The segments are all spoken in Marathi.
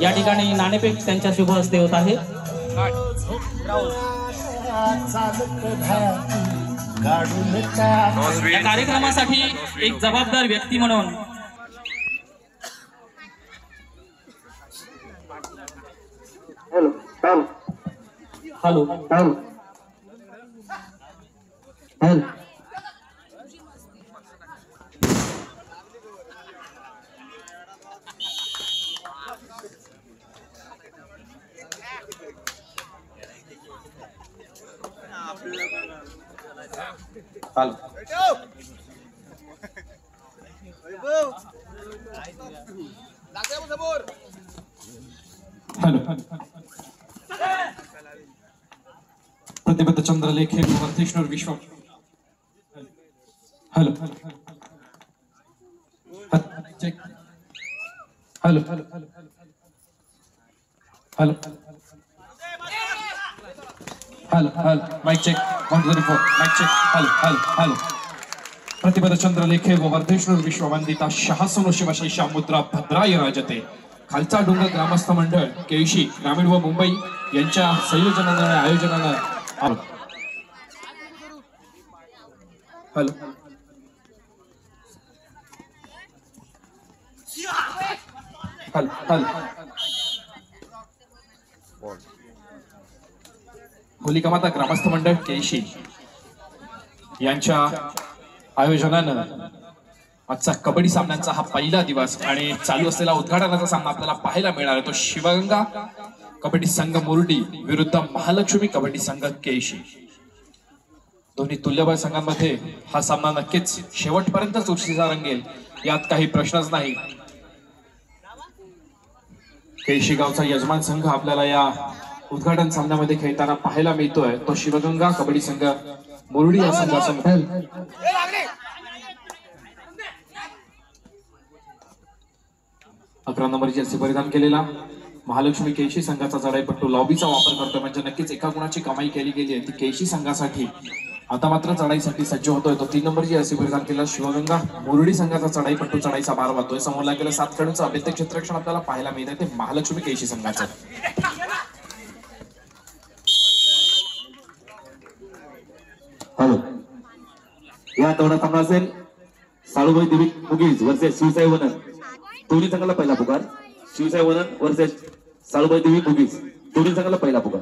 या ठिकाणी नाणेफेक त्यांच्या शुभ हस्ते होत आहे। या कार्यक्रमासाठी एक जबाबदार व्यक्ती म्हणून हॅलो प्रतिबद्ध चंद्रलेखे वर्धेश्वर विश्व hello hello hello hello mike check 124 mike check hello प्रतिबद्ध चंद्रलेखे व वर्धेश्वर विश्ववंदिता शहासनो शिवशैषा मुद्रा भद्राय राजते खालचा डोंगर ग्रामस्थ मंडळ केळशी ग्रामीण व मुंबई यांच्या संयोजनाने आणि आयोजनाने हॅलो होलिका माता ग्रामस्थ मंडळ केळशी यांच्या आयोजनानं आजचा कबड्डी सामन्यांचा हा पहिला दिवस आणि चालू असलेला उद्घाटनाचा सामना आपल्याला पाहायला मिळणार आहे तो शिवगंगा कबड्डी संघ मुर्डी विरुद्ध महालक्ष्मी कबड्डी संघ केळशी। दोन्ही तुल्यबळ संघांमध्ये हा सामना नक्कीच शेवटपर्यंत चुरशीचा रंगेल यात काही प्रश्नच नाही। केळशी गावचा यजमान संघ आपल्याला या उद्घाटन सामन्यामध्ये खेळताना पाहायला मिळतोय तो शिवगंगा कबड्डी संघ मुर्डी या संघाचा 11 नंबर जर्सी परिधान केलेला महालक्ष्मी केळशी संघाचा चढाईपट्टू लॉबीचा वापर करतोय म्हणजे नक्कीच एका गुणाची कमाई केली गेली आहे ती केळशी संघासाठी। आता मात्र चढाईसाठी सज्ज होतोय तो 3 नंबर जर्सी परिधान केलेला शिवगंगा मुरडी संघाचा चढाईपट्टू चढाईचा भार वाहतोय। समोर लागलेलं 7 खेळाडूंचं अभेद्य क्षेत्ररक्षण आपल्याला पाहायला मिळत आहे ते महालक्ष्मी केळशी संघाचं। हॅलो या तेवढा सामना असेल साळूबाई देवी मुगीज वर्सेस शिवसाई वनन दोन्ही संघाला पहिला पुकार शिवसाई वनन वर्सेस साळूबाई देवी मुगीज दोन्ही संघाला पहिला पुकार।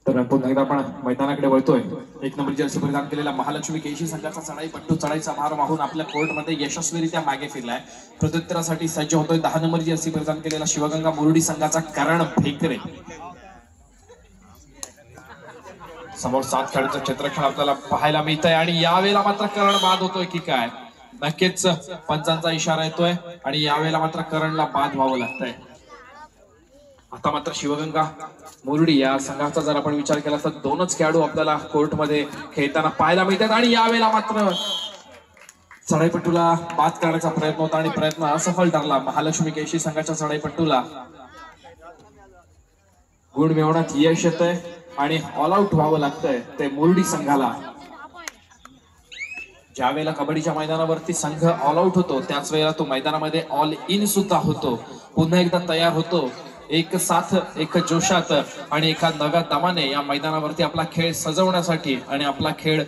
तर पुन्हा एकदा आपण मैदानाकडे वळतोय 1 नंबर जर्सी परिधान केलेला महालक्ष्मी केळशी संघाचा चढाईपट्टू चढाईचा भार वाहून आपल्या कोर्टमध्ये यशस्वीरित्या मागे फिरलाय। प्रत्युत्तरासाठी सज्ज होतोय 10 नंबर जर्सी परिधान केलेला शिवगंगा मुरडी संघाचा करण भेकरे। समोर 7 खेळाडूंचं क्षेत्ररक्षण आपल्याला पाहायला मिळतंय आणि यावेळेला मात्र करण बाद होतोय की काय नक्कीच पंचांचा इशारा येतोय आणि यावेळेला मात्र करणला बाद व्हावं लागतंय। आता मात्र शिवगंगा मुरडी या संघाचा जर आपण विचार केला तर 2च खेळाडू आपल्याला कोर्टमध्ये खेळताना पाहायला मिळतात आणि यावेळेला मात्र चढाईपट्टूला बाद करण्याचा प्रयत्न होता आणि प्रयत्न असफल ठरला। महालक्ष्मी केळशी संघाच्या चढाईपट्टूला गुण मिळवण्यात यश येतंय आणि ऑल आउट व्हावं लागतंय ते मुरडी संघाला। ज्या वेळेला कबड्डीच्या मैदानावरती संघ ऑल आउट होतो त्याच वेळेला तो मैदानामध्ये ऑल इन सुद्धा होतो पुन्हा एकदा तयार होतो एक साथ एक जोशात आणि एका नव्या दमाने या मैदानावरती आपला खेळ सजवण्यासाठी आणि आपला खेळ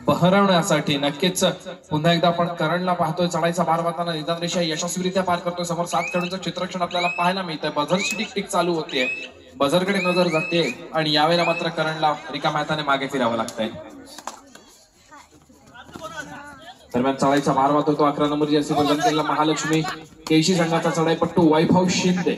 बहरवण्यासाठी। नक्कीच पुन्हा एकदा आपण करणला पाहतोय चढाईचा भार वाहताना निदान रेषा यशस्वीरित्या पार करतोय। समोर 7 खेळाडूंचं क्षेत्ररक्षण आपल्याला पाहायला मिळतंय बझरची टिक चालू होते बझरकडे नजर जाते आणि यावेळेला मात्र करणला रिकाम्या हाताने मागे फिरावं लागतंय। दरम्यान चढाईचा भार वाहतोय तो 11 नंबर जर्सी परिधान केलेला महालक्ष्मी केळशी संघाचा चढाईपट्टू वैभव शिंदे।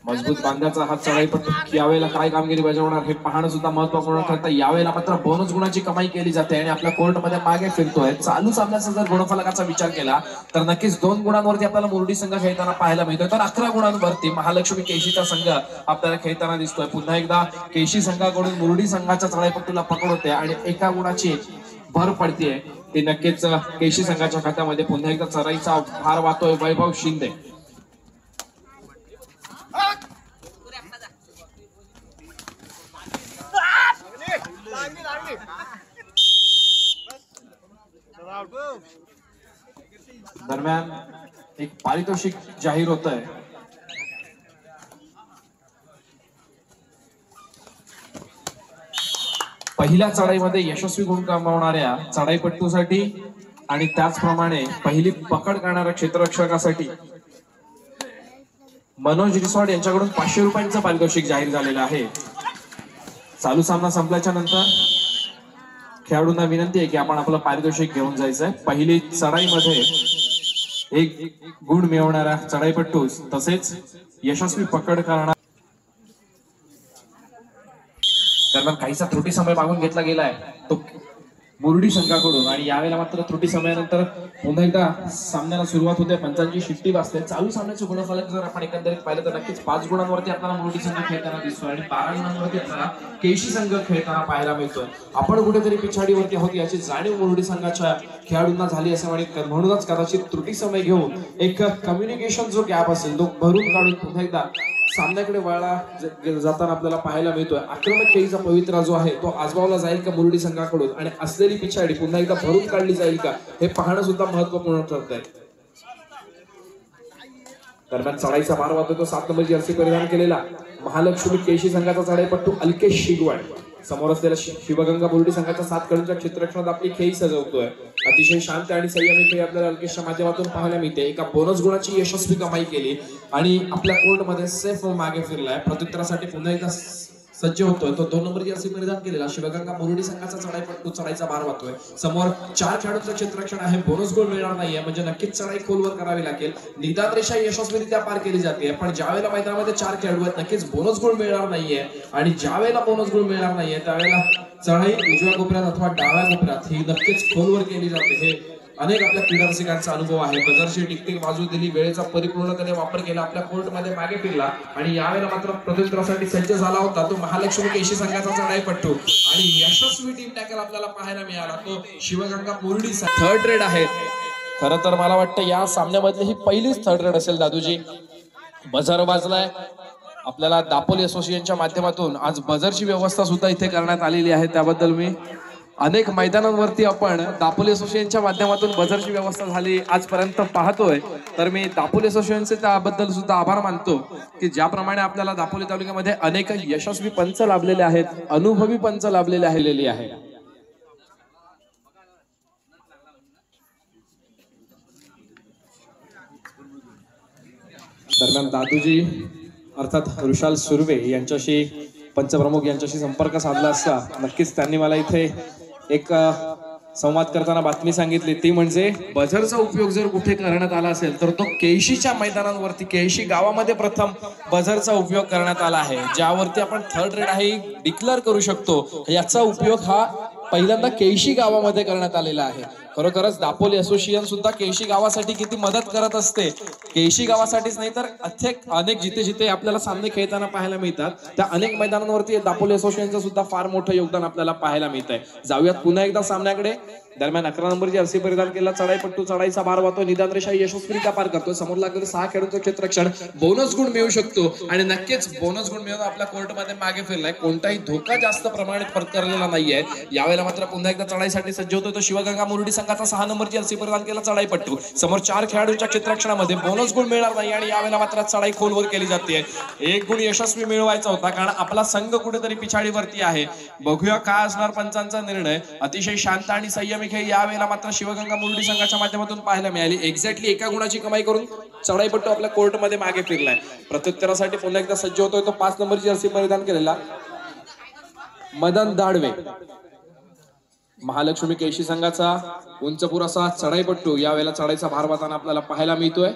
मजबूत बांध्याचा हा चढाईपट्टू यावेळेला काय कामगिरी बजावणार हे पाहणं सुद्धा महत्त्वपूर्ण ठरतं। यावेळेला मात्र बोनस गुणाची कमाई केली जाते आणि आपल्या कोर्टमध्ये मागे फिरतोय। चालू सामन्याचा जर गुणफलकाचा विचार केला तर नक्कीच 2 गुणांवरती आपल्याला मुरडी संघ खेळताना पाहायला मिळतोय तर 11 गुणांवरती महालक्ष्मी केळशीचा संघ आपल्याला खेळताना दिसतोय। पुन्हा एकदा केळशी संघाकडून मुरडी संघाच्या चढाईपट्टूला पकड होते आणि एका गुणाची भर पडतीये ती नक्कीच केळशी संघाच्या खात्यामध्ये। पुन्हा एकदा चढाईचा भार वाहतोय वैभव शिंदे। दरम्यान एक पारितोषिक जाहीर होत आहे. पहिल्या चढाईमध्ये यशस्वी गुण कमावणाऱ्या चढाईपट्टूसाठी आणि त्याचप्रमाणे पहिली पकड करणाऱ्या क्षेत्ररक्षकासाठी मनोज रिसॉर्ट यांच्याकडून 500 रुपयांचं पारितोषिक जाहीर झालेलं आहे. चालू सामना संपल्याच्या नंतर खेळाडूंना विनंती आहे की आपण आपलं पारितोषिक घेऊन जायचंय. पहिली चढाईमध्ये 1 गुण मिळवणारा चढाईपट्टू तसेच यशस्वी पकड करणारा. दरम्यान काहीसा त्रुटी समय मागून घेतला गेलाय तो मुरडी संघाकडून आणि यावेळेला मात्र त्रुटी समयानंतर पुन्हा एकदा सामन्याला सुरुवात होते. पंचांची शिट्टी वाजते. चालू सामन्याचे गुणफलक जर आपण एकंदरीत पाहिलं तर नक्कीच 5 गुणांवरती आपल्याला मुरडी संघ खेळताना दिसतोय आणि 12 गुणांवरती आपल्याला केशी संघ खेळताना पाहायला मिळतोय. आपण कुठेतरी पिछाडीवरती आहोत याची जाणीव मुरडी संघाच्या खेळाडूंना झाली असे म्हणूनच कदाचित त्रुटी समय घेऊन एक कम्युनिकेशन जो गॅप असेल तो भरून काढून पुन्हा एकदा सामन्याकडे वळला जाताना आपल्याला पाहायला मिळतोय. आक्रमक खेळीचा पवित्रा जो आहे तो आजमावला जाईल का मुरडी संघाकडून आणि असलेली पिछाडी पुन्हा एकदा भरून काढली जाईल का हे पाहणं सुद्धा महत्वपूर्ण ठरत आहे. दरम्यान चढाईचा मार वाजतो. 7 नंबर जर्सी परिधान केलेला महालक्ष्मी केशी संघाचा चढाईपट्टू अल्केश शिगवण समोर असलेल्या शिवगंगा मुरडी संघाच्या 7 कडूच्या क्षेत्ररक्षणात आपली खेळी सजवतोय. अतिशय शांत आणि संयमी खेळी आपल्याला अल्केशच्या माध्यमातून पाहायला मिळते. एका बोनस गुणाची यशस्वी कमाई केली आणि आपल्या कोर्टमध्ये सेफ मागे फिरलाय. प्रत्युत्तरासाठी पुन्हा एकदा सज्ज होतोय. तो 2 नंबर जर्सी परिधान केलेला शिवगंगा मुरडी संघाचा चढाईपट्टू चढाईचा भार वाहतोय. समोर 4 खेळाडूंचं क्षेत्ररक्षण आहे. बोनस गोल मिळणार नाहीये म्हणजे नक्कीच चढाई खोलवर करावी लागेल. निदान रेषा यशस्वीरित्या पार केली जाते पण ज्यावेळेला मैदानामध्ये 4 खेळाडू आहेत नक्कीच बोनस गोल मिळणार नाहीये आणि ज्यावेळेला बोनस गोल मिळणार नाहीये त्यावेळेला चढाई उजव्या कोपऱ्यात अथवा डाव्या कोपऱ्यात ही नक्कीच खोलवर केली जाते. हे अनेक आपल्या क्रीडा रसिकांचा अनुभव आहे. बजरशी टिकटिक बाजू दिली. वेळेचा परिपूर्णपणे वापर केला. आपल्या कोर्टमध्ये मागे फिरला आणि यावेळेला मात्र प्रत्युत्तरासाठी सज्ज झाला होता तो महालक्ष्मी केशी संघाचा चढाईपट्टू आणि यशस्वी टीम टॅकल आपल्याला पाहायला मिळाला तो शिवगंगा मुरडी. थर्ड रेड आहे. खरं तर मला वाटतं या सामन्यामधली ही पहिलीच थर्ड रेड असेल दादूजी. बजर वाजलाय. आपल्याला दापोली असोसिएशनच्या माध्यमातून आज बजरची व्यवस्था सुद्धा इथे करण्यात आलेली आहे. त्याबद्दल मी अनेक मैदानांवरती आपण दापोली असोसिएशनच्या माध्यमातून बजरची व्यवस्था झाली आजपर्यंत पाहतोय तर मी दापोली असोसिएशनचे त्याबद्दल सुद्धा आभार मानतो की ज्याप्रमाणे आपल्याला दापोली तालुक्यामध्ये अनेक यशस्वी पंच लाभलेले आहेत. अनुभवी पंच लाभलेले आहे. दरम्यान दादूजी अर्थात ऋषाल सुर्वे यांच्याशी पंचप्रमुख यांच्याशी संपर्क साधला असता नक्कीच त्यांनी मला इथे एक संवाद करताना बातमी सांगितली ती म्हणजे बझरचा उपयोग जर कुठे करण्यात आला असेल तर तो केशीच्या मैदानांवरती केशी गावामध्ये प्रथम बझरचा उपयोग करण्यात आला आहे. ज्यावरती आपण थर्ड रेड आहे डिक्लेअर करू शकतो. याचा उपयोग हा पहिल्यांदा केशी गावामध्ये करण्यात आलेला आहे. खरोखरच दापोली असोसिएशन सुद्धा केशी गावासाठी किती मदत करत असते. केशी गावासाठीच नाही तर अनेक जिथे जिथे आपल्याला सामने खेळताना पाहायला मिळतात त्या अनेक मैदानांवरती दापोली असोसिएशनचं सुद्धा फार मोठं योगदान आपल्याला पाहायला मिळत आहे. जाऊयात पुन्हा एकदा सामन्याकडे. दरम्यान 11 नंबर जर्सी परिधान केला चढाईपट्टू चढाईचा भार वाहतो. निदान रेषा यशस्वीरित्या पार करतो. समोर लागलेले 6 खेळाडूंचं क्षेत्ररक्षण बोनस गुण मिळू शकतो आणि नक्कीच बोनस गुण मिळून आपल्या कोर्टमध्ये मागे फिरलाय. कोणताही धोका जास्त प्रमाणात पत्करलेला नाहीये. यावेळेला मात्र पुन्हा एकदा चढाईसाठी सज्ज होतो तो शिवगंगा मुरडी संघाचा 6 नंबर जर्सी परिधान केला चढाईपट्टू. समोर 4 खेळाडूंच्या क्षेत्ररक्षणामध्ये बोनस गुण मिळणार नाही आणि यावेळेला मात्र चढाई खोलवर केली जाते. 1 गुण यशस्वी मिळवायचा होता कारण आपला संघ कुठेतरी पिछाडीवरती आहे. बघूया काय असणार पंचांचा निर्णय. अतिशय शांत आणि संयमी खेळ यावेळेला मात्र शिवगंगा मुरडी संघाच्या माध्यमातून पाहायला मिळाली. एक्झॅक्टली 1 गुणाची कमाई करून चढाईपट्टू आपल्या कोर्टमध्ये मागे फिरलाय. प्रत्युत्तरासाठी पुन्हा एकदा सज्ज होतोय तो 5 नंबर जर्सी परिधान केलेला मदन दाडवे महालक्ष्मी केशी संघाचा उंच पुरासा चढाईपट्टू यावेळेला चढाईचा भार वाहताना आपल्याला पाहायला मिळतोय.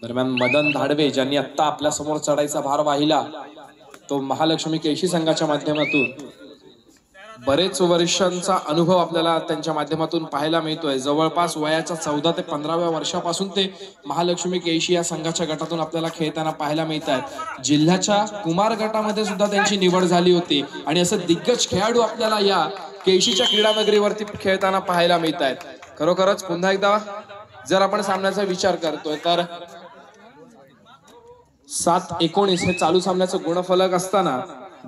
दरम्यान मदन धाडवे ज्यांनी आता आपल्या समोर चढाईचा भार वाहिला तो महालक्ष्मी केशी संघाच्या माध्यमातून बरेच वर्षांचा अनुभव आपल्याला त्यांच्या माध्यमातून पाहायला मिळतोय. जवळपास वयाच्या 14 ते 15व्या वर्षापासून ते महालक्ष्मी केशी या संघाच्या गटातून आपल्याला खेळताना पाहायला मिळत आहेत. जिल्ह्याच्या कुमार गटामध्ये सुद्धा त्यांची निवड झाली होती आणि असं दिग्गज खेळाडू आपल्याला या केशीच्या क्रीडा नगरीवरती खेळताना पाहायला मिळत आहेत. खरोखरच पुन्हा एकदा जर आपण सामन्याचा विचार करतोय तर 7-19 हे चालू सामन्याचं गुणफलक असताना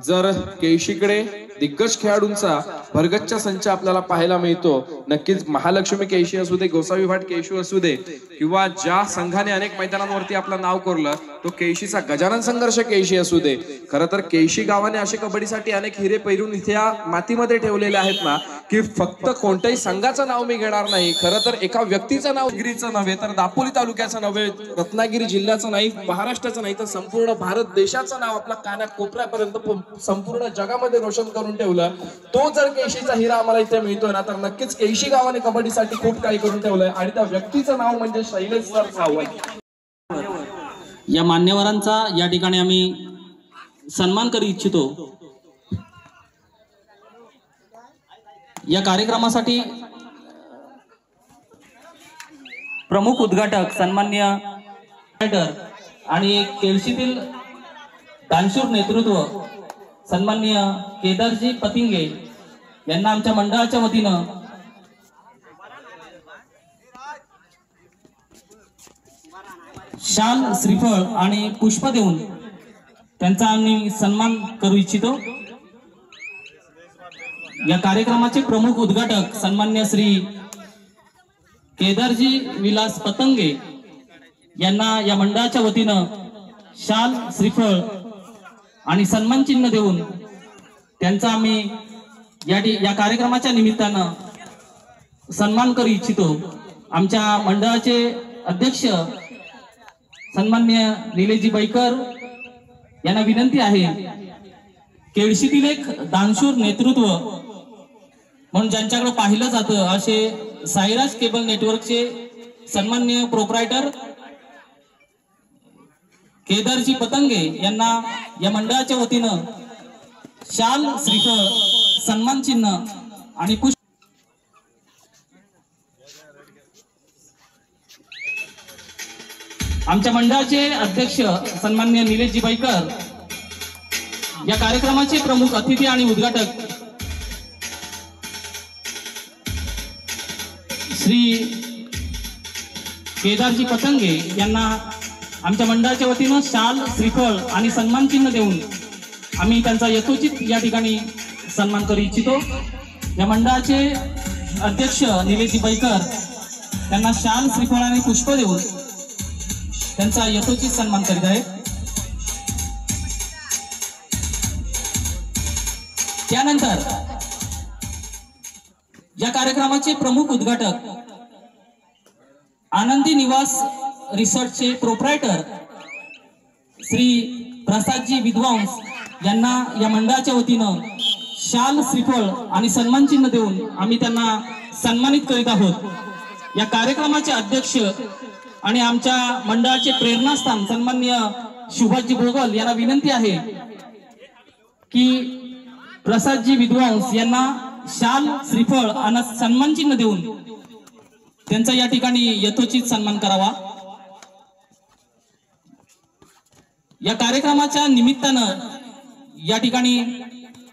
जर केळशीकडे दिग्गज खेळाडूंचा भरगच्च संच आपल्याला पाहायला मिळतो, नक्कीच महालक्ष्मी केळशी असू दे, गोसावी भाट केळशी असू दे, किंवा ज्या संघाने अनेक मैदानांवरती आपलं नाव कोरलं तो केळशीचा गजानन संघर्ष केळशी असू दे. खरं तर केळशी गावाने असे कबड्डीसाठी अनेक हिरे पैरून इथे या मातीमध्ये ठेवलेले आहेत ना, की फक्त कोणत्याही संघाचं नाव मी घेणार नाही, खरं तर एका व्यक्तीचं नाव गिरीचं नव्हे, तर दापोली तालुक्याचं नव्हे, रत्नागिरी जिल्ह्याचं नाही, महाराष्ट्राचं नाही, तर संपूर्ण भारत देशाचं नाव आपल्या कानाकोपऱ्यापर्यंत संपूर्ण जगामध्ये रोशन करून ठेवलं. तो जर केळशीचा हिरा आम्हाला इथे मिळतोय ना, तर नक्कीच केळशी गावाने कबड्डीसाठी खूप काही करून ठेवलंय आणि त्या व्यक्तीचं नाव म्हणजे शैलेश सर सावंत. या मान्यवरांचा या ठिकाणी आम्ही सन्मान करू इच्छितो. या कार्यक्रमासाठी प्रमुख उद्घाटक सन्मान्य आणि केळशीतील दानशूर नेतृत्व सन्मान्य केदारजी पतिंगे यांना आमच्या मंडळाच्या वतीनं शाल, श्रीफळ आणि पुष्प देऊन त्यांचा आम्ही सन्मान करू इच्छितो. या कार्यक्रमाचे प्रमुख उद्घाटक सन्मान्य श्री केदारजी विलास पतंगे यांना या मंडळाच्या वतीनं शाल, श्रीफळ आणि सन्मान चिन्ह देऊन त्यांचा आम्ही या कार्यक्रमाच्या निमित्तानं सन्मान करू इच्छितो. आमच्या मंडळाचे अध्यक्ष सन्मान्य निलेशजी बैकर यांना विनंती आहे, केळशीतील एक दानशूर नेतृत्व म्हणून ज्यांच्याकडे पाहिलं जातं असे साईराज केबल नेटवर्कचे सन्मान्य प्रोप्रायटर केदारजी पतंगे यांना या मंडळाच्या वतीनं शाल, श्रीफळ, सन्मान चिन्ह आणि पुष्प. आमच्या मंडळाचे अध्यक्ष सन्मान्य निलेशजी बैकर, या कार्यक्रमाचे प्रमुख अतिथी आणि उद्घाटक श्री केदारजी पतंगे यांना आमच्या मंडळाच्या वतीनं शाल, श्रीफळ आणि सन्मान चिन्ह देऊन आम्ही त्यांचा यथोचित या ठिकाणी सन्मान करू इच्छितो. या मंडळाचे अध्यक्ष निलेशजी बैकर त्यांना शाल, श्रीफळ आणि पुष्प देऊन त्यांचा यथोचित सन्मान करीत आहेत. त्यानंतर या कार्यक्रमाचे प्रमुख उद्घाटक आनंदी निवास रिसॉर्टचे प्रोप्रायटर श्री प्रसादजी विद्वांस यांना या मंडळाच्या वतीनं शाल, श्रीफळ आणि सन्मान चिन्ह देऊन आम्ही त्यांना सन्मानित करीत आहोत. या कार्यक्रमाचे अध्यक्ष आणि आमच्या मंडळाचे प्रेरणास्थान सन्मान्य सुभाषजी भोगल यांना विनंती आहे की प्रसादजी विद्वांस यांना शाल, श्रीफळ आणि सन्मान चिन्ह देऊन त्यांचा या ठिकाणी यथोचित सन्मान करावा. या कार्यक्रमाच्या निमित्तानं या ठिकाणी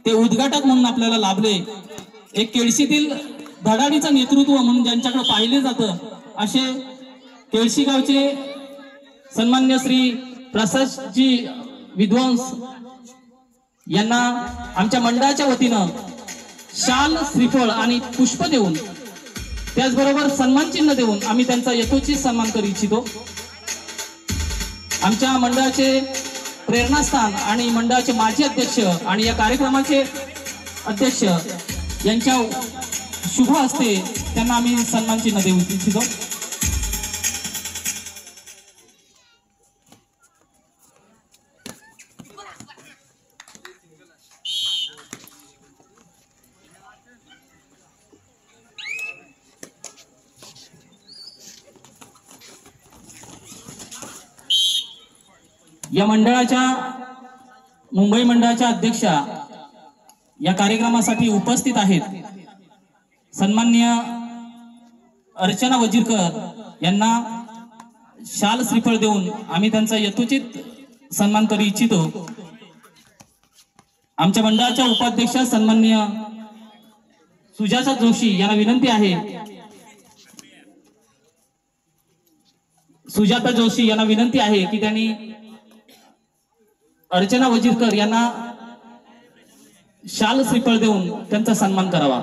ते उद्घाटक म्हणून आपल्याला लाभले, एक केळशीतील धडाडीचं नेतृत्व म्हणून ज्यांच्याकडे पाहिले जातं असे केळशी गावचे सन्मान्य श्री प्रसादजी विद्वांस यांना आमच्या मंडळाच्या वतीनं शाल, श्रीफळ आणि पुष्प देऊन त्याचबरोबर सन्मान चिन्ह देऊन आम्ही त्यांचा यथोचित सन्मान करू इच्छितो. आमच्या मंडळाचे प्रेरणास्थान आणि मंडळाचे माजी अध्यक्ष आणि या कार्यक्रमाचे अध्यक्ष यांच्या शुभ हस्ते त्यांना आम्ही सन्मान चिन्ह देऊ इच्छितो. या मंडळाच्या मुंबई मंडळाच्या अध्यक्षा या कार्यक्रमासाठी उपस्थित आहेत सन्माननीय अर्चना वजीरकर यांना शाल, श्रीफळ देऊन आम्ही त्यांचा यथोचित सन्मान करू इच्छितो. आमच्या मंडळाच्या उपाध्यक्ष सन्माननीय सुजाता जोशी यांना विनंती आहे, सुजाता जोशी यांना विनंती आहे की त्यांनी अर्चना वजीरकर यांना शाल श्रीफळ देऊन त्यांचा सन्मान करावा।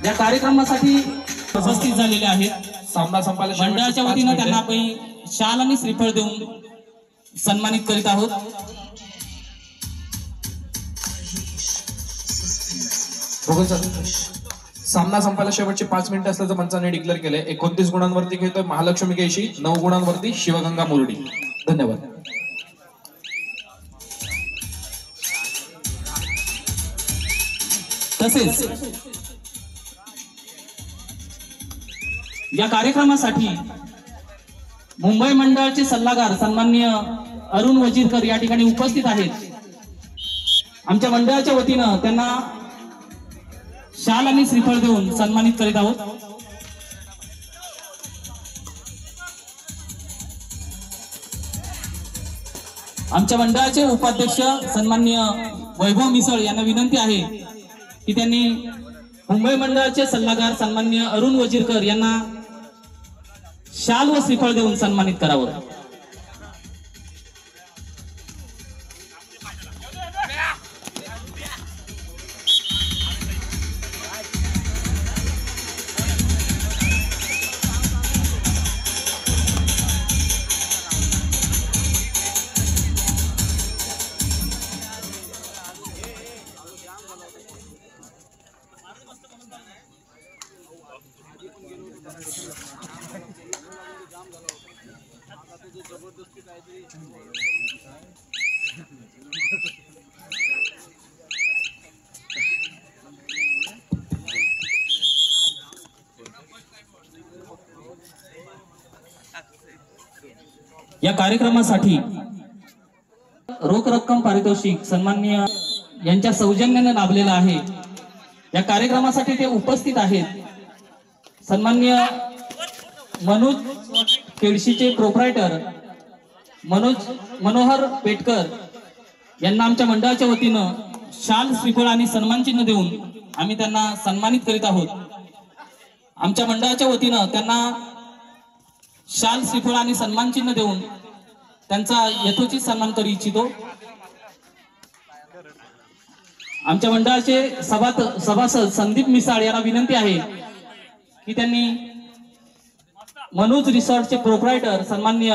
या कार्यक्रमासाठी उपस्थित झालेले आहेत सामना संपायला मंडळाच्या वतीनं त्यांना आपण शाल आणि श्रीफळ देऊन सन्मानित करीत आहोत। सामना संपायला शेवटचे 5 मिनिटं असल्याचं मंचाने डिक्लेअर केलंय। 29 गुणांवरती खेळतोय महालक्ष्मी केळशी, 9 गुणांवरती शिवगंगा मुरडी। धन्यवाद। तसेच या कार्यक्रमासाठी मुंबई मंडळाचे सल्लागार सन्माननीय अरुण वजीरकर या ठिकाणी उपस्थित आहेत। आमच्या मंडळाच्या वतीनं त्यांना शाल आणि श्रीफळ देऊन सन्मानित करीत आहोत। आमच्या मंडळाचे उपाध्यक्ष सन्माननीय वैभव मिसळ यांना विनंती आहे की त्यांनी मुंबई मंडळाचे सल्लागार सन्माननीय अरुण वजीरकर यांना शाल व श्रीफळ देऊन सन्मानित करावं। या कार्यक्रमासाठी रोख रक्कम पारितोषिक सन्माननीय यांच्या सौजन्याने लाभलेला आहे। या कार्यक्रमासाठी ते उपस्थित आहेत सन्माननीय मनोज केळशीचे प्रोप्रायटर मनोहर पेटकर यांना आमच्या मंडळाच्या वतीनं शाल श्रीफळ आणि सन्मान चिन्ह देऊन आम्ही त्यांना सन्मानित करीत आहोत। आमच्या मंडळाच्या वतीनं त्यांना शाल श्रीफळ आणि सन्मान चिन्ह देऊन त्यांचा यथोचित सन्मान करू इच्छितो। आमच्या मंडळाचे सभासद संदीप मिसाळ यांना विनंती आहे की त्यांनी मनोज रिसॉर्टचे प्रोप्रायटर सन्माननीय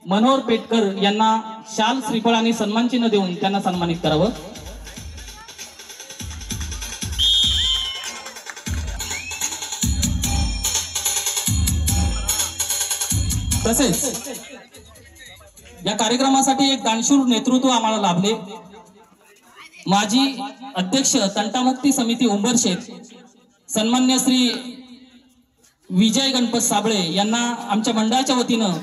मनोहर पेटकर यांना शाल श्रीफळ आणि सन्मान चिन्ह देऊन त्यांना सन्मानित करावं। तसेच या कार्यक्रमासाठी एक दानशूर नेतृत्व आम्हाला लाभले। माजी अध्यक्ष तंटामुक्ती समिती उंबरशेत सन्मान्य श्री विजय गणपत साबळे यांना आमच्या मंडळाच्या वतीनं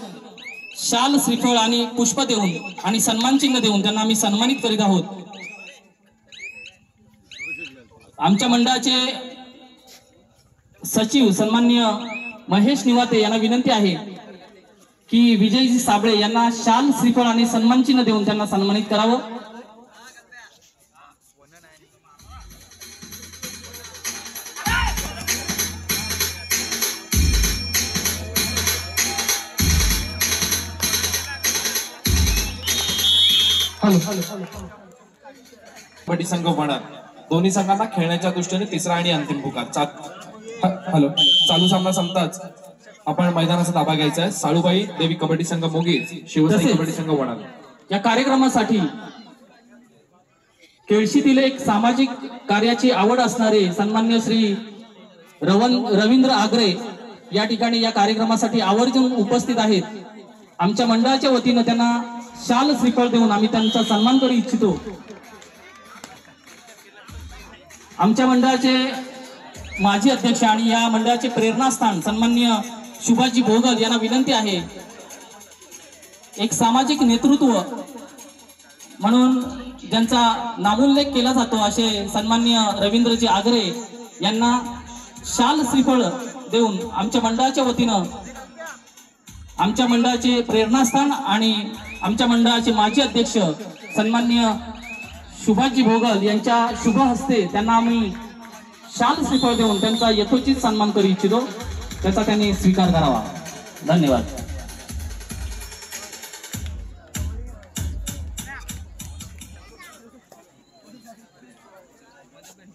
शाल श्रीफळ आणि पुष्प देऊन आणि सन्मान चिन्ह देऊन त्यांना आम्ही सन्मानित करीत आहोत। आमच्या मंडळाचे सचिव सन्मान्य महेश निवाते यांना विनंती आहे की विजयजी साबळे यांना शाल श्रीफळ आणि सन्मान चिन्ह देऊन त्यांना सन्मानित करावं। कबड्डी संघ म्हणा दोन्ही संघांना खेळण्याच्या दृष्टीने तिसरा आणि अंतिम पुकार। हॅलो, चालू सामना संपताच आपण मैदानाचा ताबा घ्यायचा आहे। साळूबाई देवी कबड्डी संघ मोगीज, शिवसाई कबड्डी संघ वडाळ। या कार्यक्रमासाठी केळशीतील एक सामाजिक कार्याची आवड असणारे सन्मान्य श्री रवींद्र आगरे या ठिकाणी या कार्यक्रमासाठी आवर्जून उपस्थित आहेत। आमच्या मंडळाच्या वतीनं त्यांना शाल श्रीफळ देऊन आम्ही त्यांचा सन्मान करू इच्छितो। आमच्या मंडळाचे माजी अध्यक्ष आणि या मंडळाचे प्रेरणास्थान सन्माननीय सुभाषजी भोगल यांना विनंती आहे एक सामाजिक नेतृत्व म्हणून ज्यांचा नामोल्लेख केला जातो असे सन्माननीय रवींद्रजी आगरे यांना शाल श्रीफळ देऊन आमच्या मंडळाच्या वतीनं आमच्या मंडळाचे प्रेरणास्थान आणि आमच्या मंडळाचे माजी अध्यक्ष सन्माननीय सुभाषजी भोगल यांच्या शुभ हस्ते त्यांना आम्ही शाल श्रीफळ देऊन त्यांचा यथोचित सन्मान करू इच्छितो, त्याचा त्यांनी स्वीकार करावा. धन्यवाद.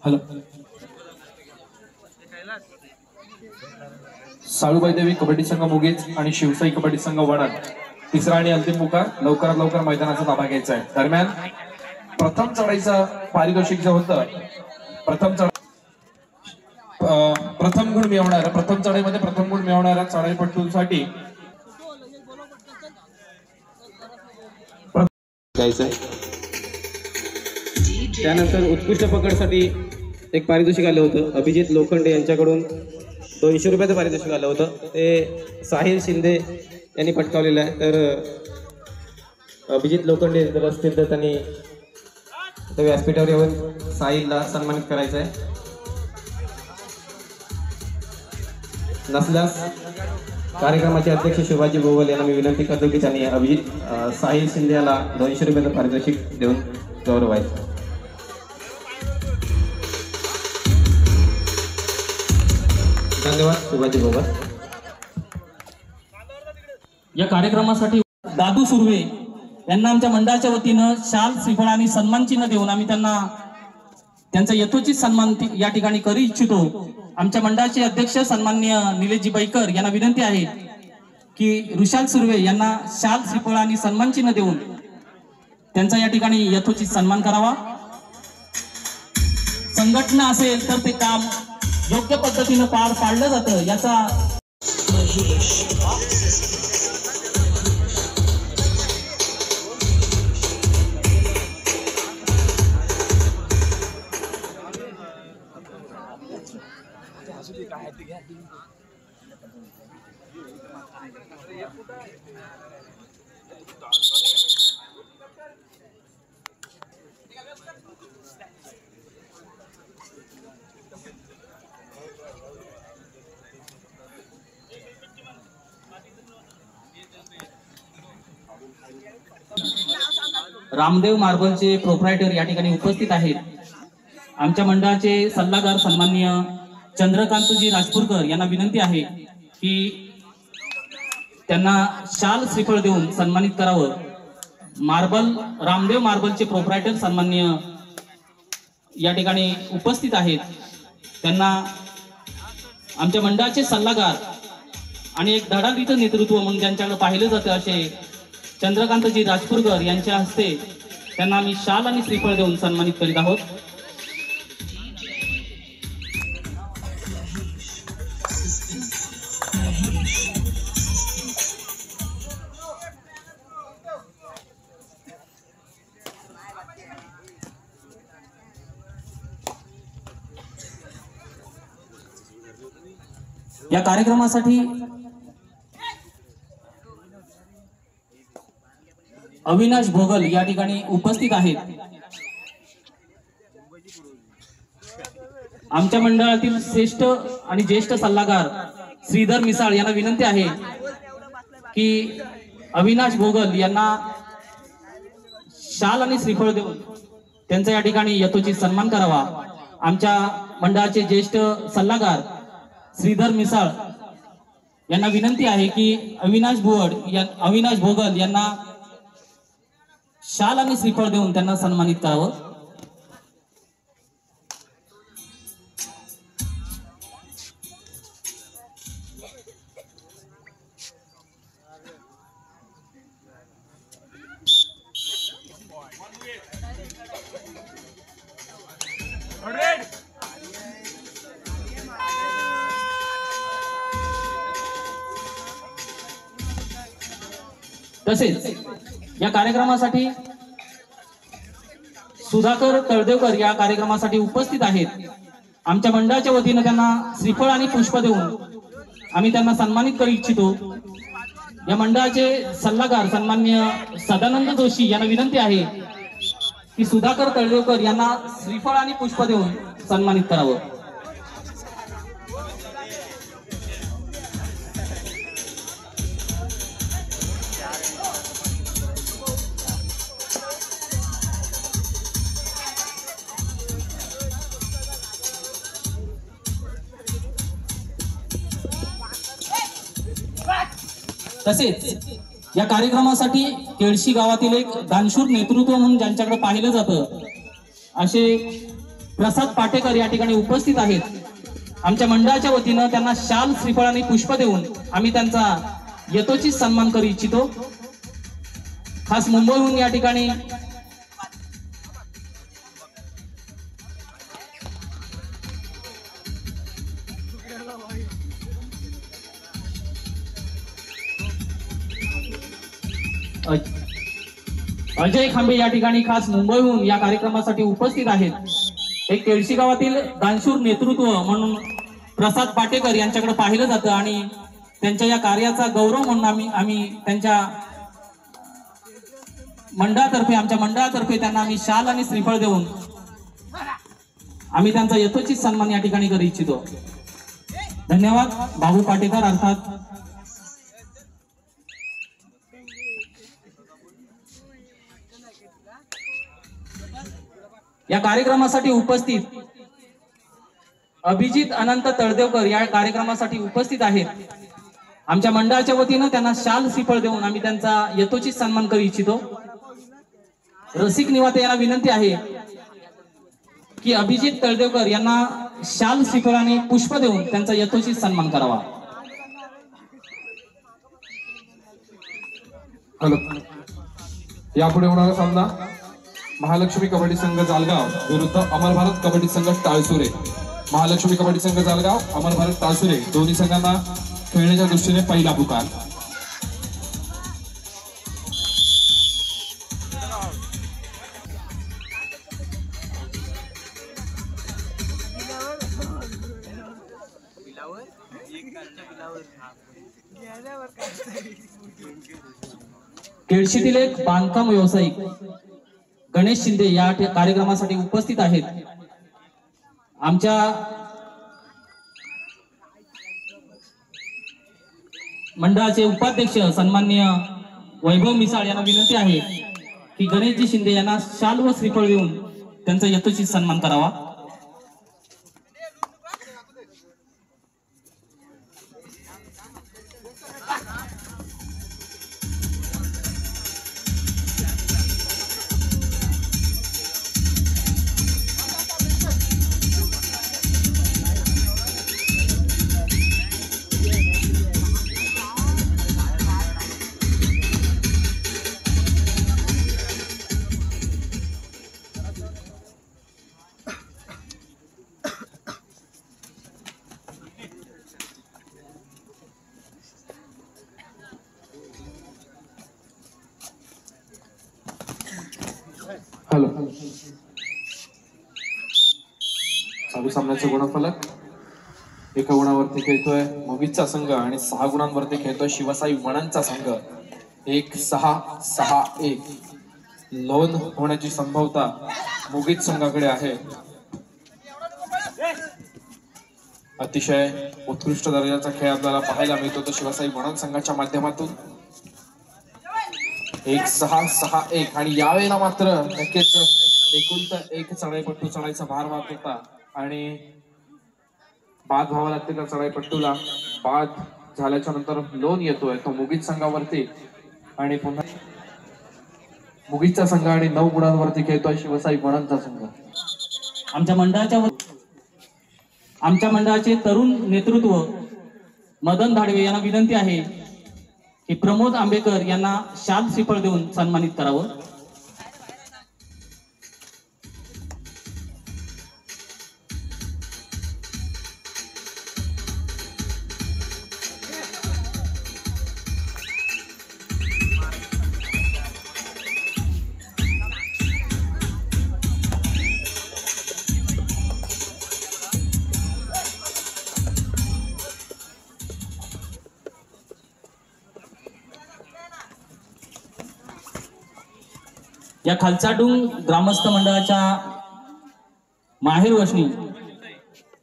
हॅलो. साळूबाई देवी कबड्डी संघ मुगेज आणि शिवसाई कबड्डी संघ वडाळ तिसरा आणि अंतिम पुकार. लवकरात लवकर मैदानाचा ताबा घ्यायचा आहे. दरम्यान प्रथम चढाईचं पारितोषिक जे होतं, प्रथम गुण मिळवणाऱ्या, प्रथम चढाईमध्ये प्रथम गुण मिळवणाऱ्या चढाईपटूंसाठी त्यानंतर उत्कृष्ट पकडसाठी एक पारितोषिक आलं होतं. अभिजित लोखंडे यांच्याकडून 200 रुपयाचं पारितोषिक आलं होतं. ते साहिल शिंदे यांनी पटकावलेलं आहे. तर अभिजित लोखंडे जर असतील तर त्यांनी व्यासपीठावर येऊन साहिलला सन्मानित करायचं आहे. नसल्यास कार्यक्रमाचे अध्यक्ष शिवाजी भोगल यांना मी विनंती करतो की त्यांनी अभिजित साहिल शिंदे याला 200 रुपयाचं पारितोषिक देऊन गौरवायचं. धन्यवाद. शिवाजी भोगल. या कार्यक्रमासाठी दादू सुर्वे यांना आमच्या मंडळाच्या वतीनं शाल श्रीफळ आणि सन्मान चिन्ह देऊन आम्ही त्यांना त्यांचा यथोचित सन्मान या ठिकाणी करू इच्छितो. आमच्या मंडळाचे अध्यक्ष सन्माननीय निलेशजी बैकर यांना विनंती आहे की ऋषाल सुर्वे यांना शाल श्रीफळ आणि सन्मान चिन्ह देऊन त्यांचा या ठिकाणी यथोचित सन्मान करावा. संघटना असेल तर ते काम योग्य पद्धतीनं पार पाडलं जातं याचा रामदेव मार्बलचे प्रोप्रायटर या ठिकाणी उपस्थित आहेत. आमच्या मंडळाचे सल्लागार सन्माननीय चंद्रकांतजी राजपूरकर यांना विनंती आहे की त्यांना शाल श्रीफळ देऊन सन्मानित करावं. रामदेव मार्बलचे प्रोप्रायटर सन्माननीय या ठिकाणी उपस्थित आहेत. त्यांना आमच्या मंडळाचे सल्लागार आणि एक धडाडीचं नेतृत्व म्हणून ज्यांच्याकडे पाहिलं जातं असे चंद्रकांतजी राजपूरकर यांच्या हस्ते त्यांना आम्ही शाल आणि श्रीफळ देऊन सन्मानित करीत आहोत. या कार्यक्रमासाठी अविनाश भोगल या ठिकाणी उपस्थित आहेत. आमच्या मंडळातील श्रेष्ठ आणि ज्येष्ठ सल्लागार श्रीधर मिसाळ यांना विनंती आहे की अविनाश भोगल यांना शाल आणि श्रीफळ देऊन त्यांचा या ठिकाणी यथोचित सन्मान करावा. आमच्या मंडळाचे ज्येष्ठ सल्लागार श्रीधर मिसाळ यांना विनंती आहे की अविनाश भोगल यांना शाल आणि श्रीफळ देऊन त्यांना सन्मानित करावं. तसेच या कार्यक्रमासाठी सुधाकर तळदेवकर या कार्यक्रमासाठी उपस्थित आहेत. आमच्या मंडळाच्या वतीनं त्यांना श्रीफळ आणि पुष्प देऊन आम्ही त्यांना सन्मानित करू इच्छितो. या मंडळाचे सल्लागार सन्माननीय सदानंद जोशी यांना विनंती आहे की सुधाकर तळदेवकर यांना श्रीफळ आणि पुष्प देऊन सन्मानित करावं. तसेच या कार्यक्रमासाठी केळशी गावातील एक दानशूर नेतृत्व म्हणून ज्यांच्याकडे पाहिलं जातं असे प्रसाद पाटेकर या ठिकाणी उपस्थित आहेत. आमच्या मंडळाच्या वतीनं त्यांना शाल, श्रीफळ आणि पुष्प देऊन आम्ही त्यांचा यथोचित सन्मान करू इच्छितो. खास मुंबईहून या ठिकाणी अजय खांबे या ठिकाणी खास मुंबईहून या कार्यक्रमासाठी उपस्थित आहेत. एक केळशी गावातील दानशूर नेतृत्व म्हणून प्रसाद पाटेकर यांच्याकडे पाहिलं जातं आणि त्यांच्या या कार्याचा गौरव म्हणून आम्ही त्यांच्या आमच्या मंडळातर्फे त्यांना आम्ही शाल आणि श्रीफळ देऊन आम्ही त्यांचा यथोचित सन्मान या ठिकाणी करू इच्छितो. धन्यवाद. बाबू पाटेकर अर्थात या कार्यक्रमासाठी उपस्थित अभिजित अनंत तळदेवकर या कार्यक्रमासाठी उपस्थित आहेत. आमच्या मंडळाच्या वतीनं त्यांना शाल, श्रीफळ देऊन आम्ही त्यांचा यथोचित सन्मान करू इच्छितो. रसिक निवाते यांना विनंती आहे की अभिजित तळदेवकर यांना शाल, श्रीफळ आणि पुष्प देऊन त्यांचा यथोचित सन्मान करावा. हॅलो. यापुढे होणारा सामना महालक्ष्मी कबड्डी संघ जालगाव विरुद्ध अमर भारत कबड्डी संघ टाळसुरे. महालक्ष्मी कबड्डी संघ जालगाव, अमर भारत टाळसुरे दोन्ही संघांना खेळण्याच्या दृष्टीने पहिला पुकार. केळशीतील एक बांधकाम व्यावसायिक गणेश शिंदे या कार्यक्रमासाठी उपस्थित आहेत. आमच्या मंडळाचे उपाध्यक्ष सन्माननीय वैभव मिसाळ यांना विनंती आहे की गणेशजी शिंदे यांना शाल व श्रीफळ देऊन त्यांचा यथोचित सन्मान करावा. हॅलो. चालू सामन्याचे गुणफलक 1 गुणावरती खेळतोय मोगीजचा संघ आणि 6 गुणांवरती खेळतोय शिवसाई वणंदचा संघ. 1-6-6-1 लोन होण्याची संभाव्यता मोगीज संघाकडे आहे. अतिशय उत्कृष्ट दर्जाचा खेळ आपल्याला पाहायला मिळतो तो शिवसाई वणंद संघाच्या माध्यमातून. 1-6-6-1 आणि यावेळेला मात्र नक्कीच एकुलता एक चढाईपट्टू चढायचा भार वाहत होता आणि बाद व्हावा लागते त्या चढाईपट्टूला. बाद झाल्याच्या नंतर लोन येतोय तो मुगीज संघावरती आणि पुन्हा मुगीजचा संघ आणि 9 गुणांवरती खेळतोय शिवसाई वणंदचा संघ. आमच्या मंडळाचे तरुण नेतृत्व मदन धाडवे यांना विनंती आहे की प्रमोद आंबेकर यांना शाल, श्रीफळ देऊन सन्मानित करावं. या खालचाडून ग्रामस्थ मंडळाच्या माहेर वशनी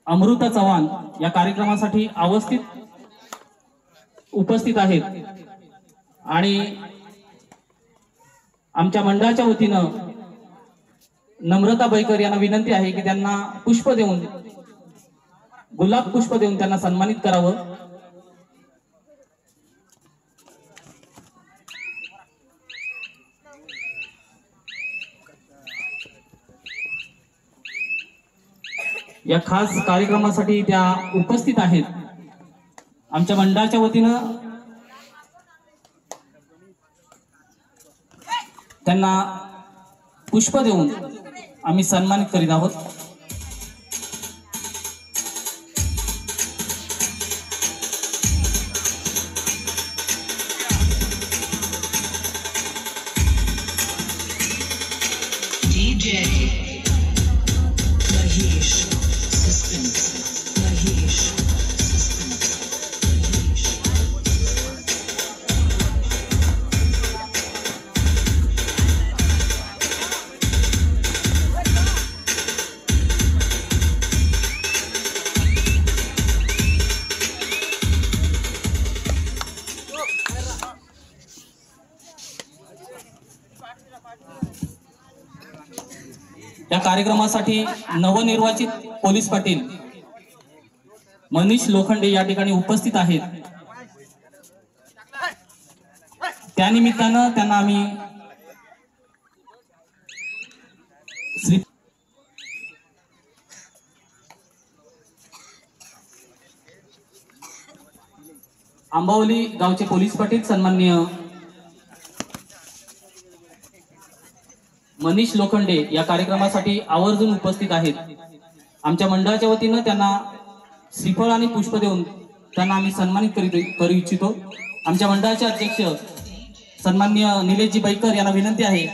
अमृता चव्हाण या कार्यक्रमासाठी उपस्थित आहेत आणि आमच्या मंडळाच्या वतीनं नम्रता बैकर यांना विनंती आहे की त्यांना पुष्प देऊन गुलाब पुष्प देऊन त्यांना सन्मानित करावं. या खास कार्यक्रमासाठी त्या उपस्थित आहेत. आमच्या मंडळाच्या वतीनं त्यांना पुष्प देऊन आम्ही सन्मानित करीत आहोत. या कार्यक्रमासाठी नवनिर्वाचित पोलीस पाटील मनीष लोखंडे या ठिकाणी उपस्थित आहेत. त्यानिमित्तानं त्यांना आम्ही श्री आंबावली गावचे पोलीस पाटील सन्माननीय मनीष लोखंडे या कार्यक्रमासाठी आवर्जून उपस्थित आहेत. आमच्या मंडळाच्या वतीनं त्यांना श्रीफळ आणि पुष्प देऊन त्यांना आम्ही सन्मानित करू इच्छितो. आमच्या मंडळाचे अध्यक्ष सन्माननीय निलेशजी बैकर यांना विनंती आहे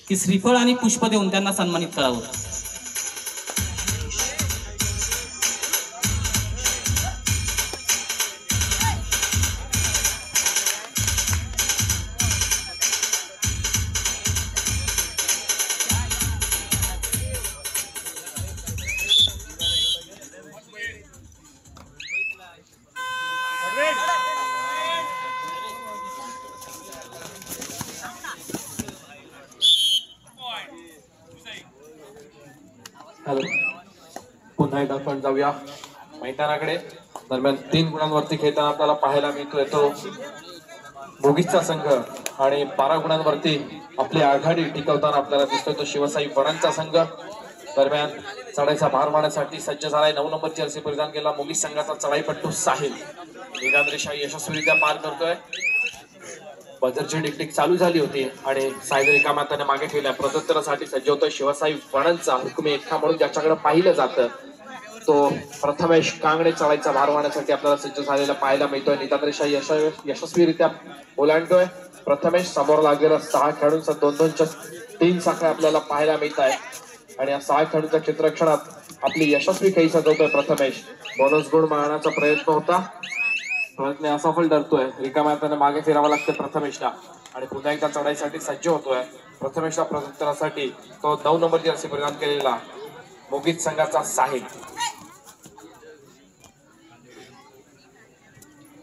की श्रीफळ आणि पुष्प देऊन त्यांना सन्मानित करावं. हॅलो, पुन्हा एकदा आपण जाऊया मैदानाकडे. दरम्यान 3 गुणांवरती खेळताना आपल्याला पाहायला मिळतोय तो बोगीचा संघ आणि 12 गुणांवरती आपली आघाडी टिकवताना आपल्याला दिसतोय तो शिवसाई वडांचा संघ. दरम्यान चढाईचा भार मारण्यासाठी सज्ज झालाय. 9 नंबर जर्सी परिधान केला मोगीज संघाचा चढाईपट्टू साहिल. निरांद्रेशा यशस्वीरित्या पार करतोय. बजरची डिकटिक चालू झाली होती आणि साहिल रिकाम्या त्याने मागे ठेवल्या. प्रत्युत्तरासाठी सज्ज होतोय शिवसाई वडांचा हुकमी एक्का म्हणून ज्याच्याकडे पाहिलं जातं तो प्रथमेश कांगणे चढाईचा भार मारण्यासाठी आपल्याला सज्ज झालेला पाहायला मिळतोय. निरांद्रेशा यशस्वीरित्या ओलांडतोय. प्रथमेश समोर लागलेला 6 खेळाडूंचा 2-2च्या 3 साखळ्या आपल्याला पाहायला मिळत आहे आणि या 6 खेळाडूंच्या चित्रक्षणात आपली यशस्वी खेळी सजवतोय प्रथमेश. बोनस गुण मारण्याचा प्रयत्न होता, प्रयत्न असफल ठरतोय. रिकाम्या त्याने मागे फिरावं लागतं प्रथमेशला आणि पुन्हा एकदा चढाईसाठी सज्ज होतोय. प्रथमेशला प्रत्युत्तरासाठी तो 9 नंबर जर्सी परिधान केलेला मोगीज संघाचा साहिल.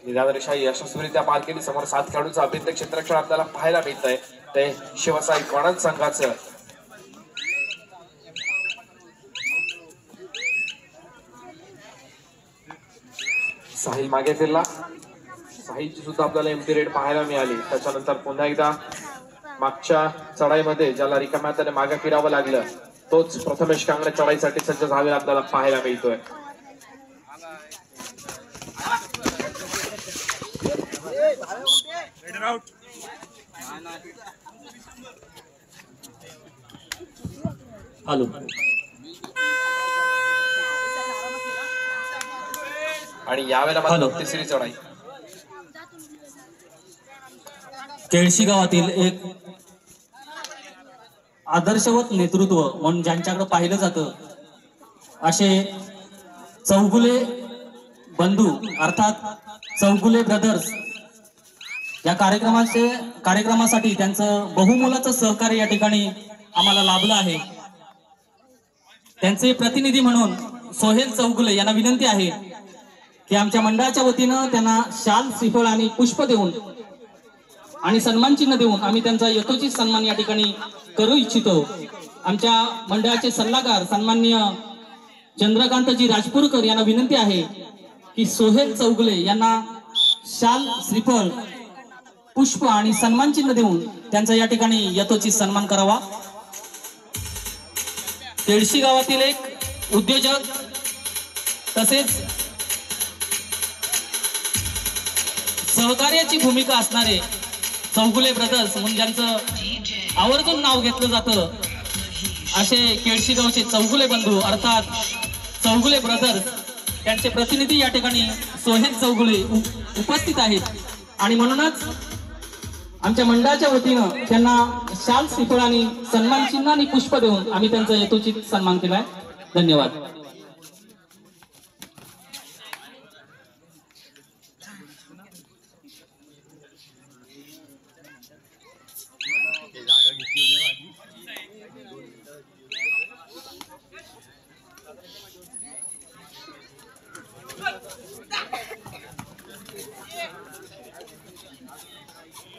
निरांद्रेशा यशस्वीरित्या पार केली. समोर 7 खेळाडूंचं अभिन्न क्षेत्रक्षण आपल्याला पाहायला मिळत आहे ते शिवसाई वडांचा संघाचं. साहिल मागे फिरला. साहिलची सुद्धा आपल्याला एमटी रेड पाहायला मिळाली. त्याच्यानंतर पुन्हा एकदा मागच्या चढाईमध्ये ज्याला रिकाम्या त्याने मागे फिरावं लागलं तोच प्रथमेश कांगणे चढाईसाठी सज्ज झालेला आपल्याला पाहायला मिळतोय. हॅलो, आणि यावेळेला मात्र तिसरी चढाई. केळशी गावातील एक आदर्शवत नेतृत्व म्हणून ज्यांच्याकडे पाहिलं जातं असे चौगुले बंधू अर्थात चौगुले ब्रदर्स या कार्यक्रमासाठी त्यांचं बहुमोलाचं सहकार्य या ठिकाणी आम्हाला लाभलं आहे. त्यांचे प्रतिनिधी म्हणून सोहेल चौगुले यांना विनंती आहे की आमच्या मंडळाच्या वतीनं त्यांना शाल, श्रीफळ आणि पुष्प देऊन आणि सन्मान चिन्ह देऊन आम्ही त्यांचा यथोचित सन्मान या ठिकाणी करू इच्छितो. आमच्या मंडळाचे सल्लागार सन्माननीय चंद्रकांतजी राजपूरकर यांना विनंती आहे की सोहेल चौगुले यांना शाल, श्रीफळ, पुष्प आणि सन्मान चिन्ह देऊन त्यांचा या ठिकाणी यथोचित सन्मान करावा. केळशी गावातील एक उद्योजक तसेच सहकार्याची भूमिका असणारे चौगुले ब्रदर्स म्हणून ज्यांचं आवर्जून नाव घेतलं जातं असे केळशी गावचे चौगुले बंधू अर्थात चौगुले ब्रदर्स त्यांचे प्रतिनिधी या ठिकाणी सोहेल चौगुले उपस्थित आहेत आणि म्हणूनच आमच्या मंडळाच्या वतीनं त्यांना शाल श्रीफळ आणि सन्मान चिन्ह आणि पुष्प देऊन आम्ही त्यांचा यथोचित सन्मान केलाय. धन्यवाद.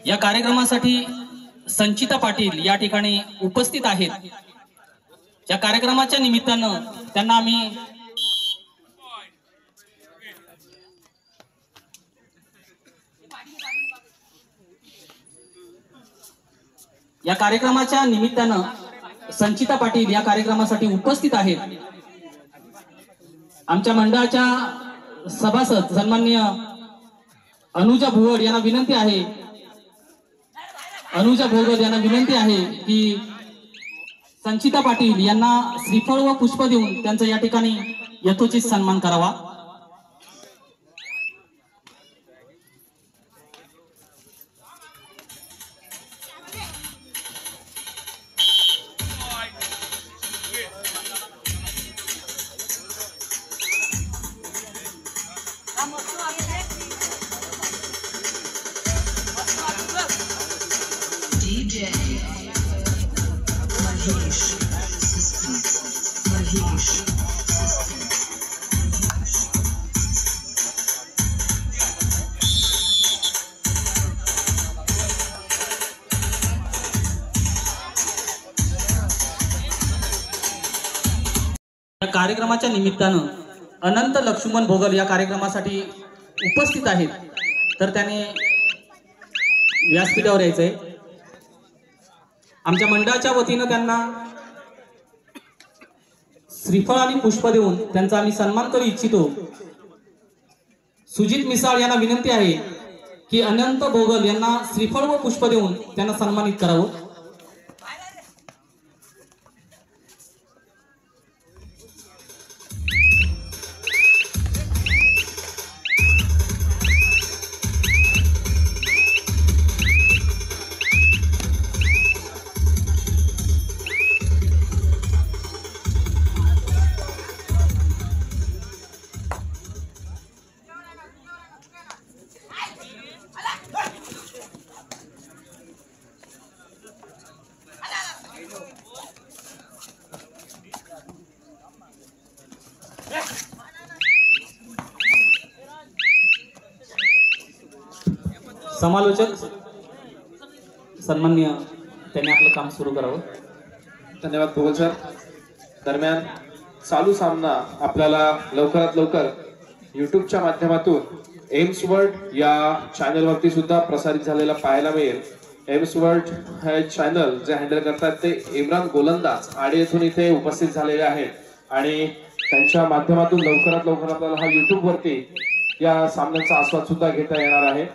या कार्यक्रमासाठी संचिता पाटील या ठिकाणी उपस्थित आहेत. या कार्यक्रमाच्या निमित्तानं त्यांना आम्ही संचिता पाटील या कार्यक्रमासाठी उपस्थित आहेत. आमच्या मंडळाच्या सभासद सन्माननीय अनुजा भोगड यांना विनंती आहे की संचिता पाटील यांना श्रीफळ व पुष्प देऊन त्यांचा या ठिकाणी यथोचित सन्मान करावा. कार्यक्रमाच्या निमित्तानं अनंत लक्ष्मण भोगल या कार्यक्रमासाठी उपस्थित आहेत. तर त्याने व्यासपीठावर यायचंय. आमच्या मंडळाच्या वतीनं त्यांना श्रीफळ आणि पुष्प देऊन त्यांचा आम्ही सन्मान करू इच्छितो. सुजित मिसाळ यांना विनंती आहे की अनंत भोगल यांना श्रीफळ व पुष्प देऊन त्यांना सन्मानित करावं. समालोचक सन्माननीय त्यांनी आपलं काम सुरू करावं. धन्यवाद भोगल सर. दरम्यान चालू सामना आपल्याला लवकरात लवकर युट्यूबच्या माध्यमातून एम्स वर्ल्ड या चॅनलवरती सुद्धा प्रसारित झालेला पाहायला मिळेल. एम्स वर्ल्ड हे चॅनल जे हँडल करतात ते इम्रान गोलंदाज आडे येथून इथे उपस्थित झालेले आहेत आणि त्यांच्या माध्यमातून लवकरात लवकर आपल्याला हा युट्यूब वरती या सामन्यांचा आस्वाद सुद्धा घेता येणार आहे.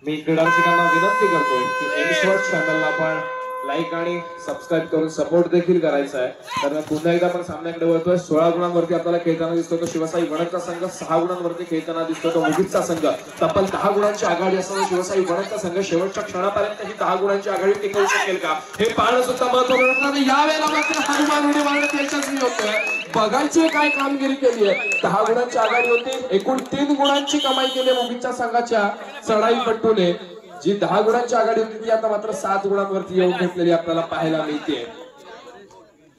मी क्रीडा रसिकांना विनंती करतो की एम्स वर्ल्ड चॅनलला आपण लाईक आणि सबस्क्राईब करून सपोर्ट देखील करायचा आहे. तर पुन्हा एकदा आपण सामन्याकडे वळतोय. 16 गुणांवरती आपल्याला खेळताना दिसतो तो शिवसाई वणकचा संघ, 6 गुणांवरती खेळताना दिसतो तो मुगीतचा संघ. तब्बल 10 गुणांची आघाडी असताना शिवसाई वणकचा संघ शेवटच्या क्षणापर्यंत ही 10 गुणांची आघाडी टिकवू शकेल का हे पाहणं सुद्धा महत्त्वाचं ठरणार. यावेळेला मात्र हनुमान उडी मारण्यात यशस्वी होतोय. बघायची काय कामगिरी केली आहे. 10 गुणांची आघाडी होती. एकूण 3 गुणांची कमाई केली मुगीतच्या संघाच्या चढाईपट्टूने. जी 10 गुणांची आघाडी होती ती आता मात्र 7 गुणांवरती येऊन घेतलेली आपल्याला पाहायला मिळते.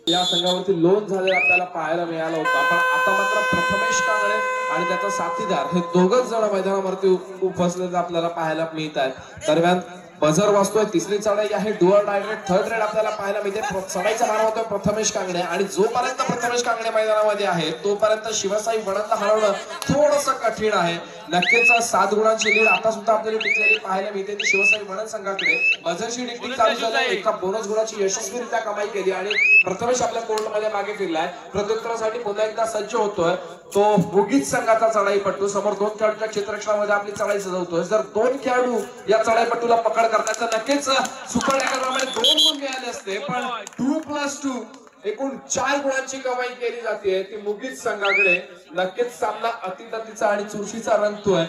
या संघावरती लोन झालेला आपल्याला पाहायला मिळाला होता. पण आता मात्र प्रथमेश कांगळे आणि त्याचा साथीदार हे दोघच जण मैदानावरती उपस्थित आपल्याला पाहायला मिळत आहेत. दरम्यान बझर वाजतोय. तिसरी चढाई आहे डुअर डायरेक्ट थर्ड रेड आपल्याला पाहायला मिळते. चढाईचा मारा होतोय प्रथमेश कांगणे आणि जोपर्यंत प्रथमेश कांगणे मैदानामध्ये आहे तोपर्यंत शिवसाई वणनला हरवणं थोडस कठीण आहे. नक्कीच 7 गुणांची लीड आता सुद्धा आपल्याला टिकलेली पाहायला मिळते ती शिवसाई वणन संघाकडे. बझरची डिक्टिंग चालू झाली. एका बोनस गुणाची यशस्वीरित्या कमाई केली आणि प्रथमेश आपल्या कोर्टमध्ये मागे फिरलाय. प्रत्युत्तरासाठी पुन्हा एकदा सज्ज होतोय तो मुगीच संघाचा चढाईपट्टू. समोर 2 खेळाडूच्या क्षेत्ररक्षणामध्ये आपली चढाई सजवतोय. जर 2 खेळाडू या चढाईपट्टूला पकड करण्याचं नक्कीच सुपर एकामध्ये 2 गुण मिळाले असते, पण 2+2 एकूण 4 गुणांची कमाई केली जाते ती मुगीच संघाकडे. नक्कीच सामना अतिततीचा आणि चुरशीचा रंगतोय.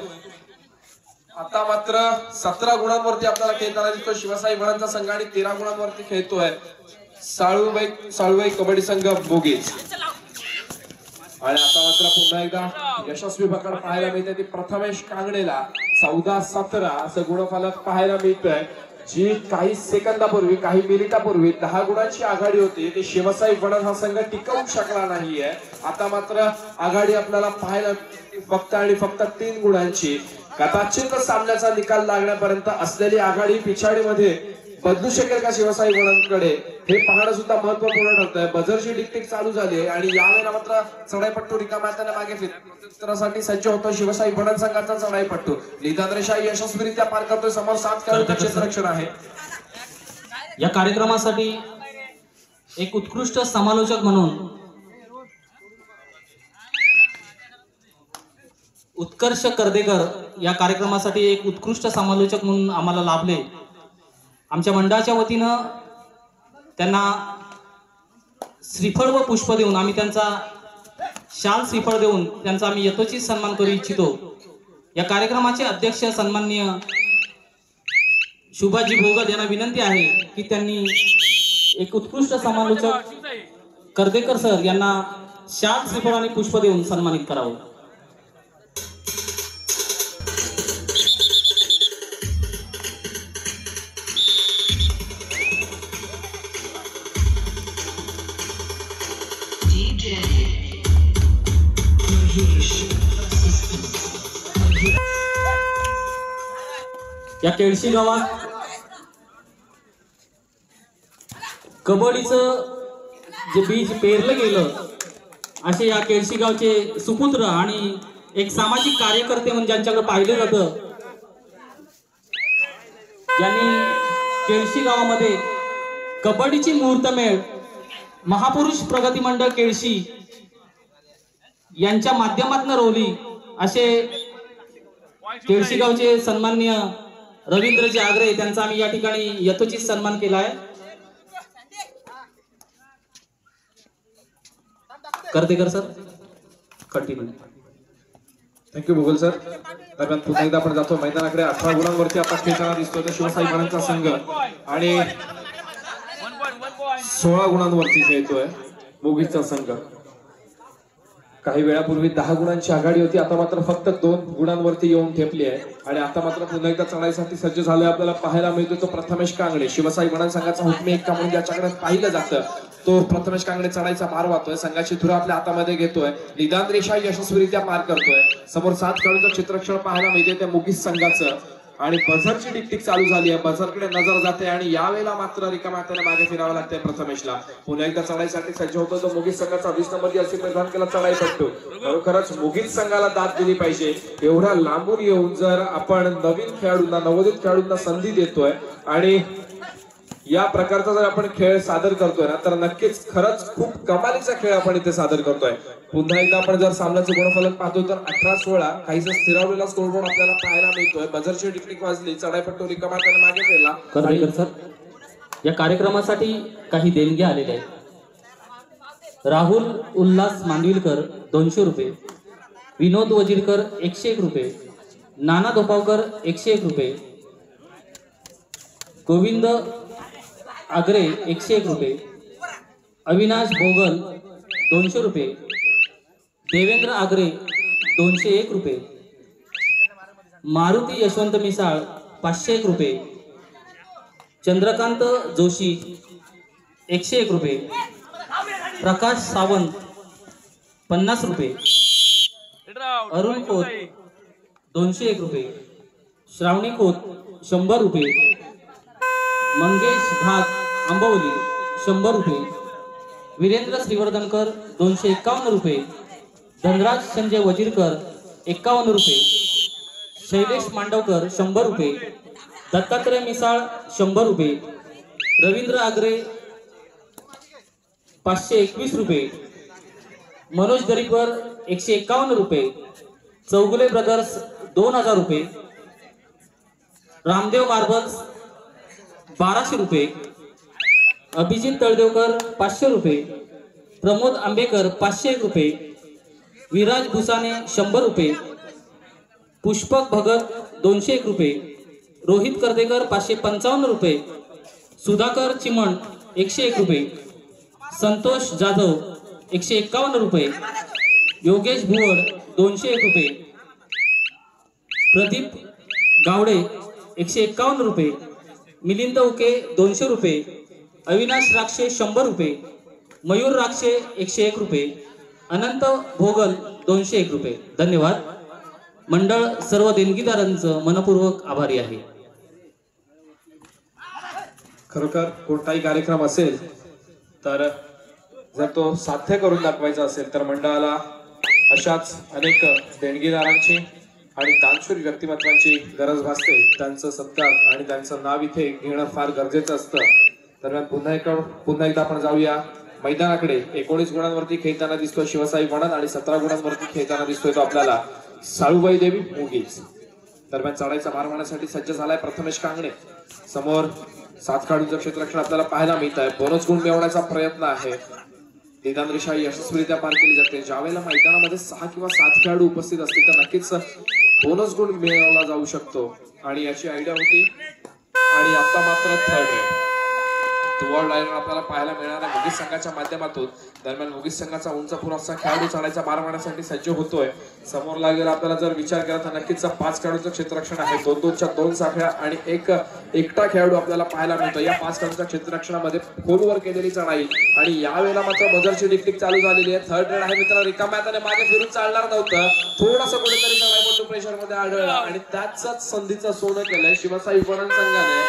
आता मात्र 17 गुणांवरती आपल्याला खेळताना दिसतो शिवसाई वणनचा संघ आणि 13 गुणांवरती खेळतोय साळुबाई कबड्डी संघ मुगीच. आणि आता मात्र पुन्हा एकदा यशस्वी पकड पाहायला मिळते ती प्रथमेश कांगणेला. 14-17 असं गुणफलक पाहायला मिळतंय. जी काही सेकंदापूर्वी काही मिनिटापूर्वी 10 गुणांची आघाडी होती ती शिवसाई वणन हा संघ टिकवू शकला नाहीये. आता मात्र आघाडी आपल्याला पाहायला फक्त आणि फक्त 3 गुणांची. कदाचित सामन्याचा निकाल लागण्यापर्यंत असलेली आघाडी पिछाडीमध्ये बदलू शकेल का शिवसाई वणनकडे हे पाहणं सुद्धा महत्वपूर्ण ठरतंय. बझरची डिक्टिंग चालू झाली आणि यावेळेला मात्र चढाईपट्टू रिकाम्या हाताने मागे फिरण्यासाठी सज्ज होतो शिवसाई वणन संघाचा चढाईपट्टू. निदान रेषा यशस्वीरित्या पार करतोय. समोर 7 खेळाडूंचं क्षेत्ररक्षण आहे. या कार्यक्रमासाठी एक उत्कृष्ट समालोचक म्हणून उत्कर्ष कर्देकर या कार्यक्रमासाठी एक उत्कृष्ट समालोचक म्हणून आम्हाला लाभले. आमच्या मंडळाच्या वतीनं त्यांना श्रीफळ व पुष्प देऊन आम्ही त्यांचा शाल श्रीफळ देऊन त्यांचा आम्ही यथोचित सन्मान करू इच्छितो. या कार्यक्रमाचे अध्यक्ष सन्माननीय शुभाजी भोगल यांना विनंती आहे की त्यांनी एक उत्कृष्ट समालोचक कर्देकर सर यांना शाल श्रीफळ आणि पुष्प देऊन सन्मानित करावं. या केळशी गावात कबड्डीचं जे बीज पेरलं गेलं असे या केळशी गावचे सुपुत्र आणि एक सामाजिक कार्यकर्ते म्हणून ज्यांच्याकडे पाहिलं जातं, ज्यांनी केळशी गावामध्ये कबड्डीची मुहूर्तमेळ महापुरुष प्रगती मंडळ केळशी यांच्या माध्यमातून रोवली असे केळशी गावचे सन्माननीय रवींद्रजी आगरे त्यांचा आम्ही या ठिकाणी यथोचित सन्मान केला आहे. Kartekar sir continue. Thank you Bhogal sir. दरम्यान पुन्हा एकदा आपण जातो मैदानाकडे. 18 गुणांवरती आता खेळताना दिसतोय शिवसाई वणनचा संघ आणि 16 गुणांवरती खेळतोय मुगीचा संघ. काही वेळापूर्वी 10 गुणांची आघाडी होती. आता मात्र फक्त 2 गुणांवरती येऊन ठेपली आहे आणि आता मात्र पुन्हा एकदा चढाईसाठी सज्ज झालोय. आपल्याला पाहायला मिळतो तो प्रथमेश कांगणे. शिवसाई वणन संघाचा हुकमी एक्का म्हणून ज्याच्याकडे पाहिलं जातं तो प्रथमेश कांगणे चढाईचा मार वाहतोय. संघाची धुरा आपल्या हातामध्ये घेतोय. निदान रेषा यशस्वीरित्या पार करतोय. समोर 7 खेळाडूंचं क्षेत्ररक्षण पाहायला मिळते त्या मुगीस संघाचं आणि बझरची डिक्टिक चालू झाली आहे. बझरकडे नजर जाते आणि यावेळेला मात्र रिकाम्या हाताने मागे फिरावं लागतंय प्रथमेशला. पुन्हा एकदा चढाईसाठी सज्ज होतो तो मुगीस संघाचा 20 नंबर जर्सी परिधान केला चढाईपट्टू. खरोखरच मुगीस संघाला दाद दिली पाहिजे. एवढ्या लांबून येऊन जर आपण नवीन खेळाडूंना नवोदित खेळाडूंना संधी देतोय आणि या प्रकारचा जर आपण खेळ सादर करतोय ना तर नक्कीच खरंच खूप कमालीचा खेळ आपण इथे सादर करतोय. पुन्हा एकदा आपण जर सामन्याचं गुणफलक पाहतो तर 18-16 काहीसा स्थिरावलेला स्कोरबोर्ड आपल्याला पाहायला मिळतोय. बझरची डिक्टिक वाजली. चढाईपट्टू रिकामा त्याने मागे गेला. कर्तेकर सर या कार्यक्रमासाठी काही देणग्या आलेल्या आहेत. राहुल उल्हास मांडविलकर 200 रुपये, विनोद वजीरकर 101 रुपये, नाना धोपावकर 101 रुपये, गोविंद आगरे 101 रुपये, अविनाश भोगल 200 रुपये, देवेंद्र आगरे 201 रुपये, मारुती यशवंत मिसाळ 501 रुपये, चंद्रकांत जोशी 101 रुपये, प्रकाश सावंत 50 रुपये, अरुण खोत 201 रुपये, श्रावणी खोत 100 रुपये, मंगेश घात आंबवली 100 रुपये, वीरेंद्र श्रीवर्धनकर 251 रुपये, धनराज संजय वजीरकर 51 रुपये, शैलेश मांडवकर 100 रुपये, दत्तात्रय मिसाळ 100 रुपये, रवींद्र आगरे 521 रुपये, मनोज दरीकर 151 रुपये, चौगुले ब्रदर्स 2000 रुपये, रामदेव मार्बल्स 1200 रुपये, अभिजित तळदेवकर 500 रुपये, प्रमोद आंबेकर 501 रुपये, विराज भुसाने 100 रुपये, पुष्पक भगत 201 रुपये, रोहित कर्देकर 555 रुपये, सुधाकर चिमण 101 रुपये, संतोष जाधव 151 रुपये, योगेश भुवड 201 रुपये, प्रदीप गावडे 151 रुपये, मिलिंद उके 200 रुपये, अविनाश राक्षे 100 रुपये, मयूर राक्षे 101 रुपये, अनंत भोगल 201 रुपये. धन्यवाद. मंडळ सर्व देणगीदारांचं मनपूर्वक आभारी आहे. खरोखर कोणताही कार्यक्रम असेल तर जर तो साध्य करून दाखवायचा असेल तर मंडळाला अशाच अनेक देणगीदारांची आणि दानशूर व्यक्तिमत्वांची गरज भासते. त्यांचं सत्कार आणि त्यांचं नाव इथे घेणं फार गरजेचं असतं. दरम्यान पुन्हा एकदा आपण जाऊया मैदानाकडे. 19 गुणांवरती खेळताना दिसतोय शिवसाई वणन आणि 17 गुणांवरती खेळताना दिसतोय तो आपल्याला साळूबाई देवी मुगीज. दरम्यान चढाईचा मार मारण्यासाठी सज्ज झालाय प्रथमेश कांगणे. समोर 7 खेळाडूंचं क्षेत्ररक्षण आपल्याला पाहायला मिळत आहे. बोनस गुण मिळवण्याचा प्रयत्न आहे. निदान रेषा यशस्वीरित्या पार केली जाते. ज्यावेळेला मैदानामध्ये 6 किंवा 7 खेळाडू उपस्थित असतील तर नक्कीच बोनस गुण मिळवला जाऊ शकतो आणि याची आयडिया होती. आणि आता मात्र थर्ड वर्ल्ड लायनर आपल्याला पाहायला मिळणार आहे मुगीज संघाच्या माध्यमातून. दरम्यान मुगीज संघाचा उंच पुराचा खेळाडू चढायचा मार मारण्यासाठी सज्ज होतोय. समोर लागेल आपल्याला जर विचार केला तर नक्कीच 5 खेळाडूंचं क्षेत्ररक्षण आहे. 2-2च्या 2 साखळ्या आणि एकटा खेळाडू आपल्याला पाहायला मिळतो. या 5 खेळाडूंच्या क्षेत्ररक्षणामध्ये खोलवर केलेली चढाई आणि यावेळेला मात्र बजरची डिक्टिक चालू झालेली आहे. थर्ड रेड आहे मित्रांनो. रिकाम्या हाताने मागे फिरून चालणार नव्हतं. थोडंसं कुठेतरी चढाई प्रेशर मध्ये आढळला आणि त्याच संधीचं सोनं केलंय शिवसाई वणन संघाने.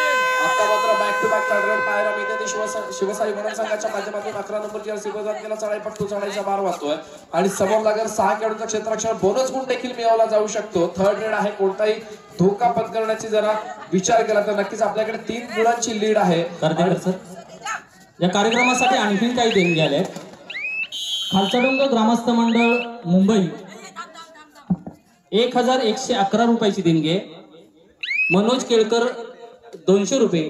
आता मात्र back to back third raid पाहायला मिळते. शिवसाई वणन संघाच्या माध्यमातून 11 नंबरची जर्सी बजावून केला चढाईपट्टू चढाईचा मार वाहतोय आणि समोर लागेल 6 खेळाडूंचं क्षेत्ररक्षण. बोनस गुण देखील मिळवला जाऊ शकतो. थर्ड रेड आहे. कोणताही धोका पत्करण्याची जरा विचार केला तर नक्कीच आपल्याकडे 3 गुणांची लीड आहे. सर या कार्यक्रमासाठी आणखी काही देणगी आल्या. खालचा डोंगर ग्रामस्थ मंडळ मुंबई 1111 रुपयाची देणगी आहे. मनोज केळकर 200 रुपये,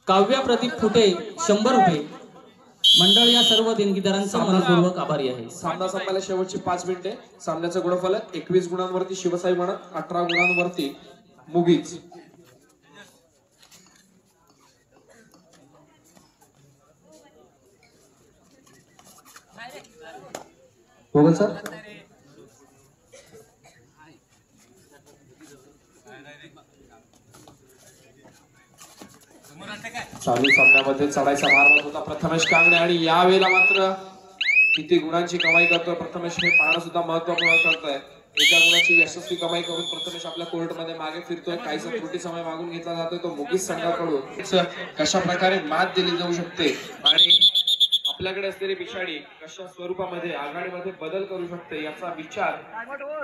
काव्या प्रदीप फुटे 100 रुपये. मंडळ या सर्व देणगीदारांचा मनपूर्वक आभारी आहे. सामना संपायला शेवटची 5 मिनिटे. सामन्याचं गुणफलक 21 गुणांवरती शिवसाई वणन, 18 गुणांवरती मुगीज. हो सर. चालू सामन्यामध्ये चढायचा मार होत होता प्रथमेश कांगणे आणि यावेळेला मात्र किती गुणांची कमाई करतोय प्रथमेश हे पाहणं सुद्धा महत्वपूर्ण ठरतंय. एका गुणाची यशस्वी कमाई करून प्रथमेश आपल्या कोर्टमध्ये मागे फिरतोय. काहीसा त्रुटी समय मागून घेतला जातोय तो मुगीज संघाकडून. कशा प्रकारे मात दिली जाऊ शकते आणि आपल्याकडे असलेली पिछाडी कशा स्वरूपामध्ये आघाडीमध्ये बदल करू शकते याचा विचार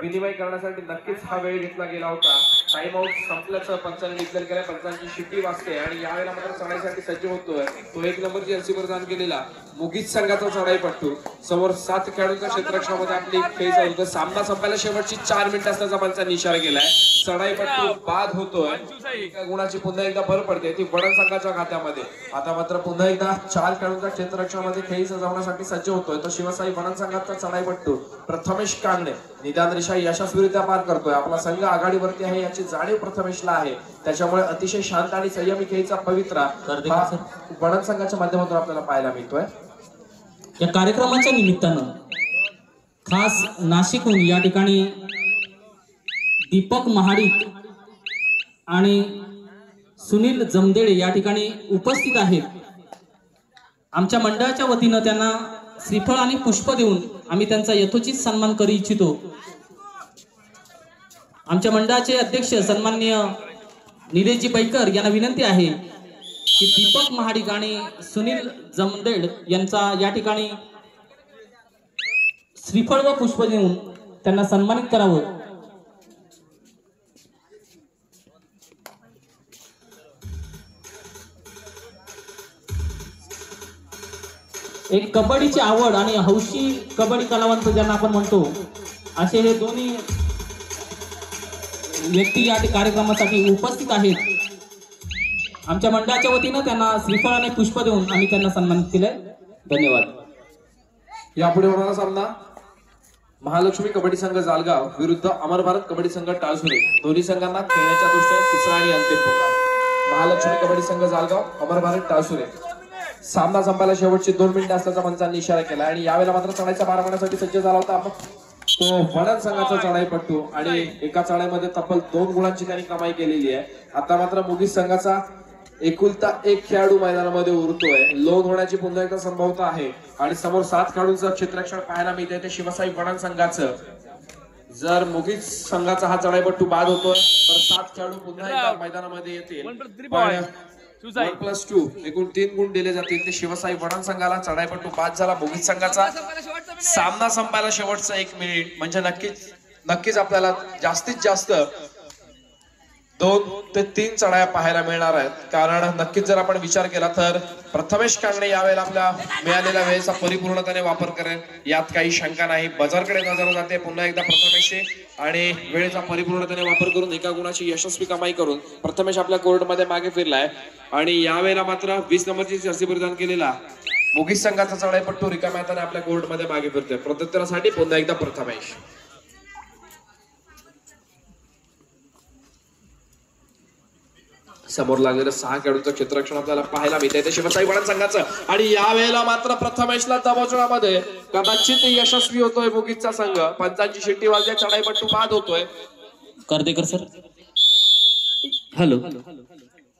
विनिमय करण्यासाठी नक्कीच हा वेळ घेतला गेला होता. टाइम आउट संपल्याचं पंचांनी डिक्लेअर केलंय. पंचांची शिट्टी वाजते आणि यावेळेला मात्र चढाईसाठी सज्ज होतोय तो 1 नंबरची जर्सी प्रदान केलेला मुगीज संघाचा चढाईपट्टू. समोर 7 खेळाडूंच्या क्षेत्ररक्षणामध्ये आपली खेळ चालू होतं. सामना संपायला शेवटची 4 मिनिट असल्याचा पंचांनी इशारा केलाय. चढाईपट्टू बाद होतोय. एका गुणाची पुन्हा एकदा भर पडते ती वणन संघाच्या खात्यामध्ये. आता मात्र पुन्हा एकदा 4 खेळाडूंच्या क्षेत्ररक्षणामध्ये खेळी सजवण्यासाठी सज्ज होतोय तो शिवसाई वणन संघाचा चढाईपट्टू प्रथमेश कांगणे. निदान रेषा यशस्वीरित्या पार करतोय. आपला संघ आघाडीवरती आहे याची जाणीव प्रथमेशला आहे. त्याच्यामुळे अतिशय शांत आणि संयमी खेळीचा पवित्रा वणन संघाच्या माध्यमातून आपल्याला पाहायला मिळतोय. या कार्यक्रमाच्या निमित्तानं खास नाशिकहून या ठिकाणी दीपक महाडिक आणि सुनील जमदेळे या ठिकाणी उपस्थित आहेत. आमच्या मंडळाच्या वतीनं त्यांना श्रीफळ आणि पुष्प देऊन आम्ही त्यांचा यथोचित सन्मान करू इच्छितो. आमच्या मंडळाचे अध्यक्ष सन्माननीय निलेशजी पैकर यांना विनंती आहे की दीपक महाडिक आणि सुनील जमदेड यांचा या ठिकाणी श्रीफळ व पुष्प देऊन त्यांना सन्मानित करावं। एक कबड्डीची आवड आणि हौशी कबड्डी कलावंत ज्यांना आपण म्हणतो असे हे दोन्ही व्यक्ती या कार्यक्रमासाठी उपस्थित आहेत। आमच्या मंडळाच्या वतीनं त्यांना श्रीफळ आणि पुष्प देऊन आम्ही त्यांना सन्मानित केले। धन्यवाद। यापुढे होणारा सामना महालक्ष्मी कबड्डी संघ जालगाव विरुद्ध अमर भारत कबड्डी संघ टाळसुरे। दोन्ही संघांना खेळण्याच्या दृष्टीने तिसरा आणि अंतिम पुकार। महालक्ष्मी कबड्डी संघ जालगाव, अमर भारत टाळसुरे। सामना संपायला शेवटची 2 मिनिटं असल्याचा मंचाने इशारा केला आणि यावेळेला मात्र चढाईचा भार मारण्यासाठी सज्ज झाला होता तो वडद संघाचा चढाईपट्टू आणि एका चढाईमध्ये तब्बल 2 गुणांची त्यांनी कमाई केलेली आहे। आता मात्र मुगीस संघाचा एकुलता एक खेळाडू मैदानामध्ये उरतोय। लोन होण्याची पुन्हा एकदा संभाव्यता आहे आणि समोर 7 खेळाडूंचं क्षेत्ररक्षण पाहायला मिळतंय ते शिवसाई वडद संघाचं। जर मुगीस संघाचा हा चढाईपट्टू बाद होतोय तर 7 खेळाडू पुन्हा एकदा मैदानामध्ये येतील। 1+2 एकूण 3 गुण दिले जातील ते शिवसाई वडद संघाला। चढाईपट्टू बाद झाला मुगीस संघाचा। सामना संपायला शेवटचा 1 मिनिट म्हणजे नक्कीच आपल्याला जास्तीत जास्त 2 ते 3 चढाया पाहायला मिळणार आहेत। कारण नक्कीच जर आपण विचार केला तर प्रथमेश कांगणे यावेळेला आपल्या मिळालेल्या वेळेचा परिपूर्णपणे वापर करेल यात काही शंका नाही। बजारकडे नजर जाते पुन्हा एकदा प्रथमेश आणि वेळेचा परिपूर्णपणे वापर करून एका गुणाची यशस्वी कमाई करून प्रथमेश आपल्या कोर्टमध्ये मागे फिरलाय आणि यावेळेला मात्र 20 नंबरची जर्सी परिधान केलेला मुगीस संघाचा चढाईपट्टू रिकाम्या हाताने आपल्या कोर्टमध्ये मागे फिरतोय। प्रत्युत्तरासाठी पुन्हा एकदा प्रथमेश। समोर लागलेलं 6 खेळाडूंचं क्षेत्ररक्षण आपल्याला पाहायला मिळतंय ते शिवसाई वडद संघाचं आणि यावेळेला मात्र प्रथमेशला दबोचण्यामध्ये कदाचित यशस्वी होतोय मुगीसचा संघ। पंचांची शिट्टी वाजल्या, चढाईपट्टू बाद होतोय। Kardekar sir hello.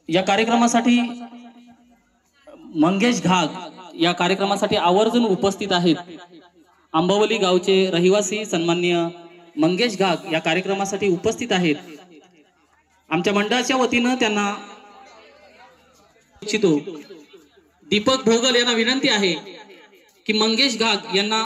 या कार्यक्रमासाठी मंगेश घाग या कार्यक्रमासाठी आवर्जून उपस्थित आहेत। आंबवली गावचे रहिवासी सन्माननीय मंगेश घाग या कार्यक्रमासाठी उपस्थित आहेत। आमच्या मंडळाच्या वतीनं त्यांना इच्छितो दीपक भोगल यांना विनंती आहे की मंगेश घाग यांना